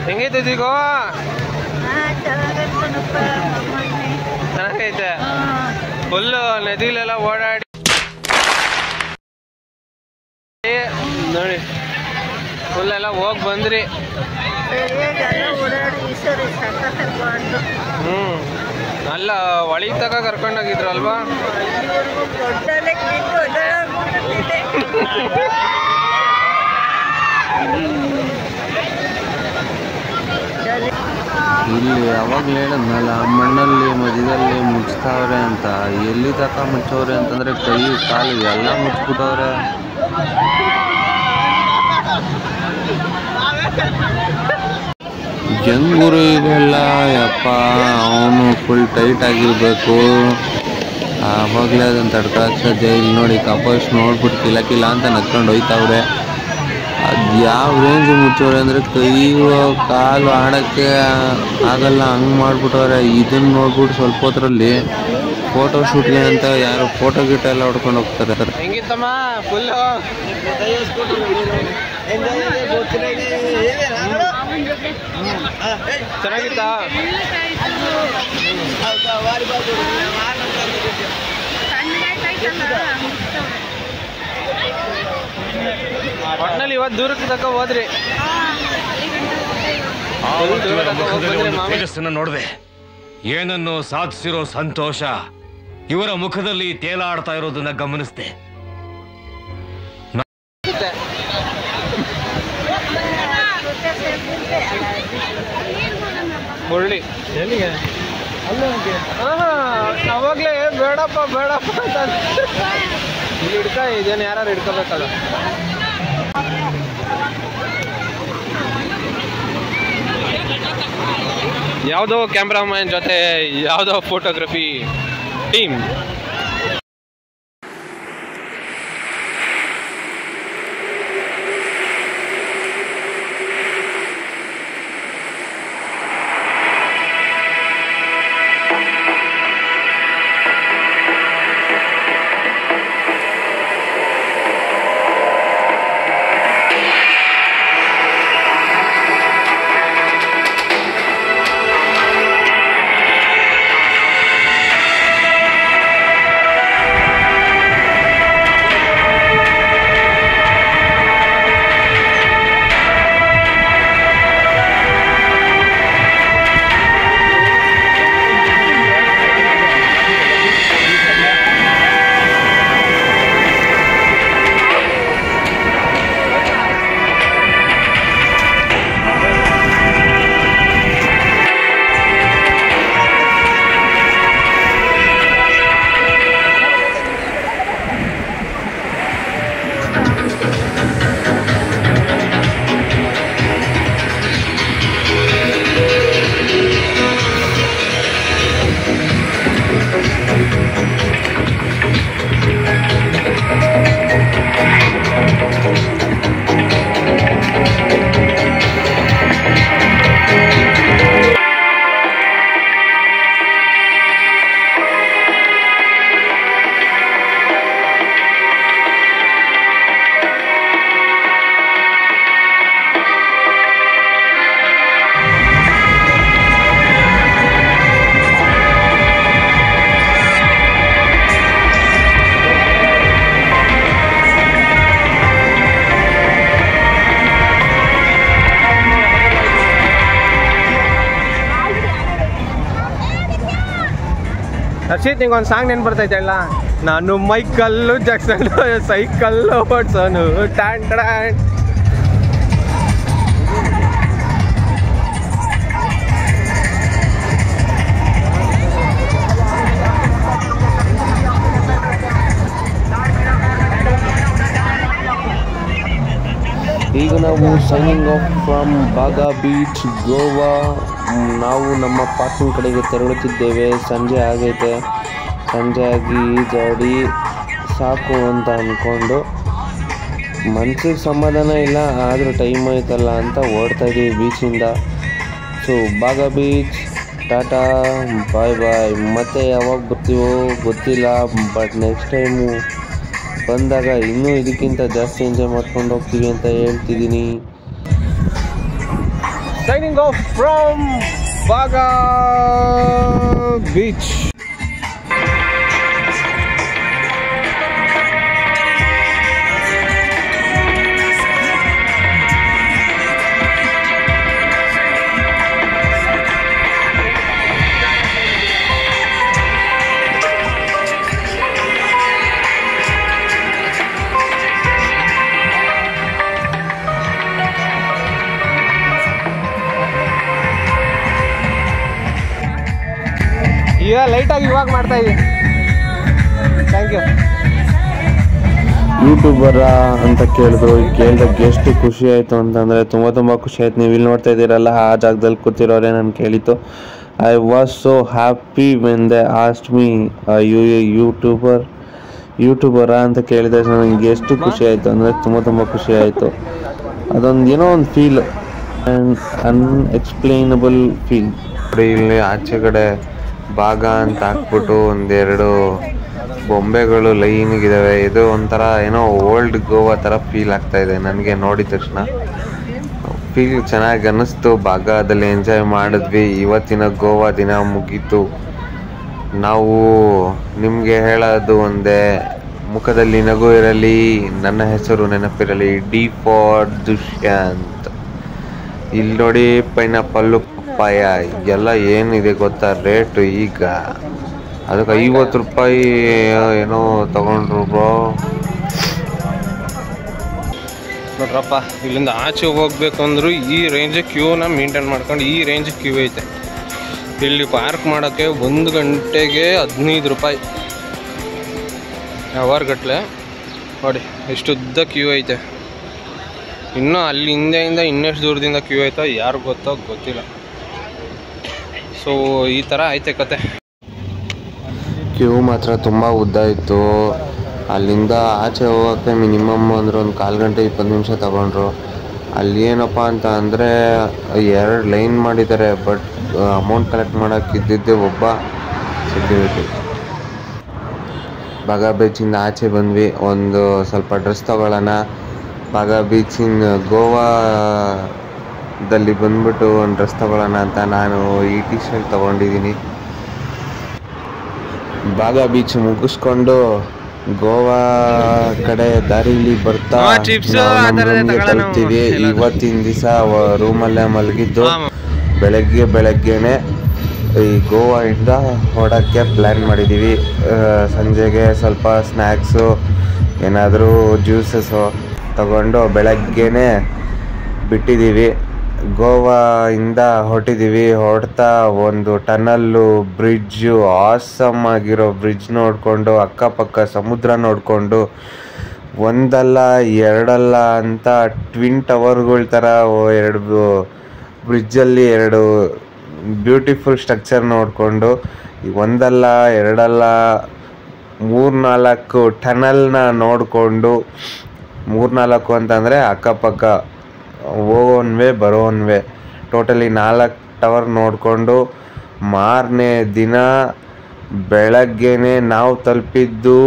ಹೆಂಗೈತೆ ಗೋವಾ? ಚೆನ್ನಾಗೈತೆ. ಫುಲ್ಲು ನದಿಲೆಲ್ಲ ಓಡಾಡಿ ನೋಡಿ, ಫುಲ್ಲೆಲ್ಲ ಹೋಗಿ ಬಂದ್ರಿ. ಅಲ್ಲ ಒಳಗೆ ತಗ ಕರ್ಕೊಂಡೋಗಿದ್ರಲ್ವಾ? ಇಲ್ಲಿ ಯಾವಾಗಲೂ ಹೇಳಿದ್ನಲ್ಲ, ಮಣ್ಣಲ್ಲಿ ಮಧ್ಯದಲ್ಲಿ ಮುಚ್ತಾವ್ರೆ ಅಂತ. ಎಲ್ಲಿ ತಕ ಮುಚ್ಚವ್ರೆ ಅಂತಂದರೆ ಕೈ ಕಾಲು ಎಲ್ಲ ಮುಚ್ಬಿಟ್ಟವ್ರೆ. ಜಂಗೂರು ಇವೆಲ್ಲ ಯಪ್ಪ, ಅವನು ಫುಲ್ ಟೈಟ್ ಆಗಿರಬೇಕು, ಆವಾಗಲೇ ಅದನ್ನು ತಡ್ಕೊಳಕ್ಕೆ ಸಾಧ್ಯ. ಇಲ್ಲಿ ನೋಡಿ ಕಪಲ್ಸ್ ನೋಡ್ಬಿಟ್ಟು ಕಿಲ ಕಿಲ ಅಂತ ನಕ್ಕೊಂಡು ಹೋಯ್ತಾವ್ರೆ. ಅದು ಯಾವ ರೇಂಜ್ ಮುಚ್ಚೋರೆ ಅಂದರೆ ಕೈ ಕಾಲು ಆಡೋಕ್ಕೆ ಆಗಲ್ಲ, ಹಂಗೆ ಮಾಡ್ಬಿಟ್ಟವ್ರೆ. ಇದನ್ನು ನೋಡ್ಬಿಟ್ಟು ಸ್ವಲ್ಪ ಹೊತ್ತರಲ್ಲಿ ಫೋಟೋ ಶೂಟ್ಗೆ ಅಂತ ಯಾರು ಫೋಟೋ ಗಿಟ ಎಲ್ಲ ಹೊಡ್ಕೊಂಡು ಹೋಗ್ತಾರೆ.
ಹೆಂಗಿತ್ತಮ್ಮ ಫುಲ್ಲು
ಚೆನ್ನಾಗಿತ್ತಾ?
ಒಟ್ಟಿನಲ್ಲಿ ಇವತ್ತು ದೂರಕ್ಕೆ ತಕ್ಕ ಹೋದ್ರಿ.
ತೇಜಸ್ಸನ್ನು ನೋಡಿದೆ, ಏನನ್ನು ಸಾಧಿಸಿರೋ ಸಂತೋಷ ಇವರ ಮುಖದಲ್ಲಿ ತೇಲಾಡ್ತಾ ಇರೋದನ್ನ ಗಮನಿಸಿದೆ.
ಮುರಳಿ ಅವಾಗ್ಲೇ ಬೇಡಪ್ಪ ಬೇಡಪ್ಪ ಅಂತ ಇಲ್ಲಿ ಹಿಡ್ಕ, ಇದೇನು ಯಾರು ಹಿಡ್ಕೋಬೇಕಲ್ಲ. ಯಾವುದೋ ಕ್ಯಾಮ್ರಾಮನ್ ಜೊತೆ ಯಾವುದೋ ಫೋಟೋಗ್ರಫಿ ಟೀಮ್. ಹರ್ಷಿತ್ ನಿಂಗೆ ಒಂದು ಸಾಂಗ್ ನೆನ್ಪು ಬರ್ತೈತೆ ಅಲ್ಲ, ನಾನು ಮೈಕಲ್ಲು ಜಾಕ್ಸನ್ ಸೈಕಲ್ಲು ಓಡ್ಸೋನು ಟ್ಯಾನ್ ಟ್ಯಾನ್.
ಈಗ ನಾವು signing off from Baga beach Goa. ನಾವು ನಮ್ಮ ಪಾರ್ಕಿಂಗ್ ಕಡೆಗೆ ತೆರಳುತ್ತಿದ್ದೇವೆ. ಸಂಜೆ ಆಗೈತೆ. ಸಂಜೆ ಆಗಿ ಈಜಾಡಿ ಸಾಕು ಅಂತ ಅಂದ್ಕೊಂಡು ಮನ್ಸಿಗೆ ಸಮಾಧಾನ ಇಲ್ಲ, ಆದರೂ ಟೈಮ್ ಆಯ್ತಲ್ಲ ಅಂತ ಓಡ್ತಾ ಇದ್ದೀವಿ ಬೀಚಿಂದ. ಸೊ ಬಾಗಾ ಬೀಚ್, ಟಾಟಾ, ಬಾಯ್ ಬಾಯ್. ಮತ್ತೆ ಯಾವಾಗ ಬರ್ತೀವೋ ಗೊತ್ತಿಲ್ಲ, ಬಟ್ ನೆಕ್ಸ್ಟ್ ಟೈಮು ಬಂದಾಗ ಇನ್ನೂ ಇದಕ್ಕಿಂತ ಜಾಸ್ತಿ ಎಂಜಾಯ್ ಮಾಡ್ಕೊಂಡು ಹೋಗ್ತೀವಿ ಅಂತ ಹೇಳ್ತಿದ್ದೀನಿ.
Signing off from Baga beach. ಈಗ ಲೈಟಾಗಿ ಇವಾಗ ಮಾಡ್ತಾ ಇದ್ದೀನಿ. Thank you.
ಯೂಟ್ಯೂಬರ ಅಂತ ಕೇಳಿದಾಗ ಎಷ್ಟು ಖುಷಿ ಆಯಿತು ಅಂತಂದರೆ ತುಂಬ ಖುಷಿ ಆಯ್ತು. ನೀವು ಇಲ್ಲಿ ನೋಡ್ತಾ ಇದ್ದೀರಲ್ಲ, ಆ ಜಾಗದಲ್ಲಿ ಕೂತಿರೋರೆ ನಾನು ಕೇಳಿತು. I was so happy when they asked me ಯೂಟ್ಯೂಬರ ಅಂತ ಕೇಳಿದಾಗ ನನಗೆ ಎಷ್ಟು ಖುಷಿ ಆಯಿತು ಅಂದರೆ ತುಂಬ ಖುಷಿ ಆಯಿತು. ಅದೊಂದು ಏನೋ ಒಂದು ಫೀಲ್, ಅನ್ಎಕ್ಸ್ಪ್ಲೈನಬಲ್ ಫೀಲ್. ಇಲ್ಲಿ ಆಚೆ ಕಡೆ ಭಾಗ ಅಂತ ಹಾಕ್ಬಿಟ್ಟು ಒಂದೆರಡು ಬೊಂಬೆಗಳು ಲೈನ್ಗಿದ್ದಾವೆ. ಇದು ಒಂಥರ ಏನೋ ಓಲ್ಡ್ ಗೋವಾ ಥರ ಫೀಲ್ ಆಗ್ತಾ ಇದೆ ನನಗೆ ನೋಡಿದ ತಕ್ಷಣ. ಫೀಲ್ ಚೆನ್ನಾಗಿ ಅನ್ನಿಸ್ತು. ಭಾಗದಲ್ಲಿ ಎಂಜಾಯ್ ಮಾಡಿದ್ವಿ. ಇವತ್ತಿನ ಗೋವಾ ದಿನ ಮುಗೀತು. ನಾವು ನಿಮಗೆ ಹೇಳೋದು ಒಂದೇ, ಮುಖದಲ್ಲಿ ನಗು ಇರಲಿ, ನನ್ನ ಹೆಸರು ನೆನಪಿರಲಿ. D for Dushyant. ಇಲ್ಲಿ ನೋಡಿ, ಪೈನಾಪಲ್ಲು, ಪಪ್ಪಾಯ ಎಲ್ಲ ಏನಿದೆ ಗೊತ್ತಾ ರೇಟು ಈಗ. ಅದಕ್ಕೆ 50 ರೂಪಾಯಿ ಏನೋ ತಗೊಂಡ್ರು ಬ್ರೋ.
ನೋಡ್ರಪ್ಪ, ಇಲ್ಲಿಂದ ಆಚೆ ಹೋಗ್ಬೇಕು ಅಂದರೂ ಈ ರೇಂಜ್ ಕ್ಯೂನ ಮೇಂಟೈನ್ ಮಾಡ್ಕೊಂಡು ಈ ರೇಂಜ್ ಕ್ಯೂ ಐತೆ. ಇಲ್ಲಿ ಪಾರ್ಕ್ ಮಾಡೋಕ್ಕೆ 1 ಗಂಟೆಗೆ 15 ರೂಪಾಯಿ ಅವರ್ಗಟ್ಲೆ. ನೋಡಿ ಎಷ್ಟು ಉದ್ದ ಕ್ಯೂ ಐತೆ. ಇನ್ನೂ ಅಲ್ಲಿ ಹಿಂದೆಯಿಂದ ಇನ್ನೆಷ್ಟು ದೂರದಿಂದ ಕ್ಯೂ ಐತೋ ಯಾರು ಗೊತ್ತೋ ಗೊತ್ತಿಲ್ಲ. ಸೊ ಈ ಥರ ಐತೆ ಕತೆ.
ಕ್ಯೂ ಮಾತ್ರ ತುಂಬ ಉದ್ದ ಇತ್ತು. ಅಲ್ಲಿಂದ ಆಚೆ ಹೋಗೋಕ್ಕೆ ಮಿನಿಮಮ್ ಅಂದರೆ ಒಂದು 1/4 ಗಂಟೆ 20 ನಿಮಿಷ ತಗೊಂಡ್ರು. ಅಲ್ಲಿ ಏನಪ್ಪ ಅಂತ ಅಂದರೆ 2 ಲೈನ್ ಮಾಡಿದ್ದಾರೆ. ಬಟ್ ಅಮೌಂಟ್ ಕಲೆಕ್ಟ್ ಮಾಡೋಕ್ಕಿದ್ದಿದ್ದೆ ಒಬ್ಬ ಸೆಕ್ಯೂರಿಟಿ. ಬಾಗಾ ಬೀಚಿಂದ ಆಚೆ ಬಂದ್ವಿ. ಒಂದು ಸ್ವಲ್ಪ ಡ್ರೆಸ್ ತೊಗೊಳ್ಳೋಣ. ಬಾಗಾ ಬೀಚಿನ ಗೋವಾದಲ್ಲಿ ಬಂದ್ಬಿಟ್ಟು ಒಂದು ಡ್ರೆಸ್ ತೊಗೊಳ್ಳೋಣ ಅಂತ ನಾನು ಈ ಟಿ ಶರ್ಟ್ ತೊಗೊಂಡಿದ್ದೀನಿ. ಬಾಗಾ ಬೀಚ್ ಮುಗಿಸ್ಕೊಂಡು ಗೋವಾ ಕಡೆ ದಾರಿಲಿ ಬರ್ತಾ ತಲುಪ್ತೀವಿ. ಇವತ್ತಿನ ದಿವಸ ರೂಮಲ್ಲೇ ಮಲಗಿದ್ದು ಬೆಳಗ್ಗೆನೆ ಈ ಗೋವಾದಿಂದ ಹೊರಡೋಕ್ಕೆ ಪ್ಲ್ಯಾನ್ ಮಾಡಿದ್ದೀವಿ. ಸಂಜೆಗೆ ಸ್ವಲ್ಪ ಸ್ನ್ಯಾಕ್ಸು, ಏನಾದರೂ ಜ್ಯೂಸಸ್ಸು ತಗೊಂಡು ಬೆಳಗ್ಗೆನೆ ಬಿಟ್ಟಿದ್ದೀವಿ. ಗೋವಾಯಿಂದ ಹೊರಟಿದ್ದೀವಿ. ಹೊರಡ್ತಾ ಒಂದು ಟನಲ್ಲು, ಬ್ರಿಡ್ಜು, ಆಸಮ್ ಆಗಿರೋ ಬ್ರಿಡ್ಜ್ ನೋಡಿಕೊಂಡು, ಅಕ್ಕಪಕ್ಕ ಸಮುದ್ರ ನೋಡಿಕೊಂಡು, ಒಂದಲ್ಲ ಎರಡಲ್ಲ ಅಂತ ಟ್ವಿನ್ ಟವರ್ಗಳ ಥರ 2 ಬ್ರಿಡ್ಜಲ್ಲಿ 2 ಬ್ಯೂಟಿಫುಲ್ ಸ್ಟ್ರಕ್ಚರ್ ನೋಡಿಕೊಂಡು, ಒಂದಲ್ಲ ಎರಡಲ್ಲ 3-4 ಟನಲ್ನ ನೋಡಿಕೊಂಡು, 3-4 ಅಂತಂದರೆ ಅಕ್ಕಪಕ್ಕ ಹೋಗೋನ್ ವೇ ಬರೋನ್ ವೇ ಟೋಟಲಿ 4 ಟವರ್ ನೋಡಿಕೊಂಡು, ಮಾರನೇ ದಿನ ಬೆಳಗ್ಗೆನೆ ನಾವು ತಲುಪಿದ್ದು